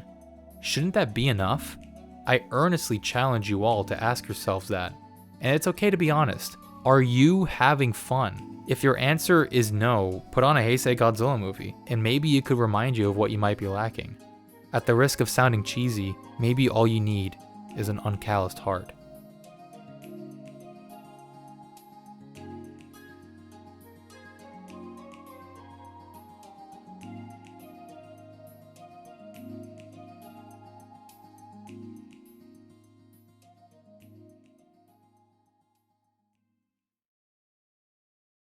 Shouldn't that be enough? I earnestly challenge you all to ask yourselves that. And it's okay to be honest. Are you having fun? If your answer is no, put on a Heisei Godzilla movie, and maybe it could remind you of what you might be lacking. At the risk of sounding cheesy, maybe all you need is an uncalloused heart.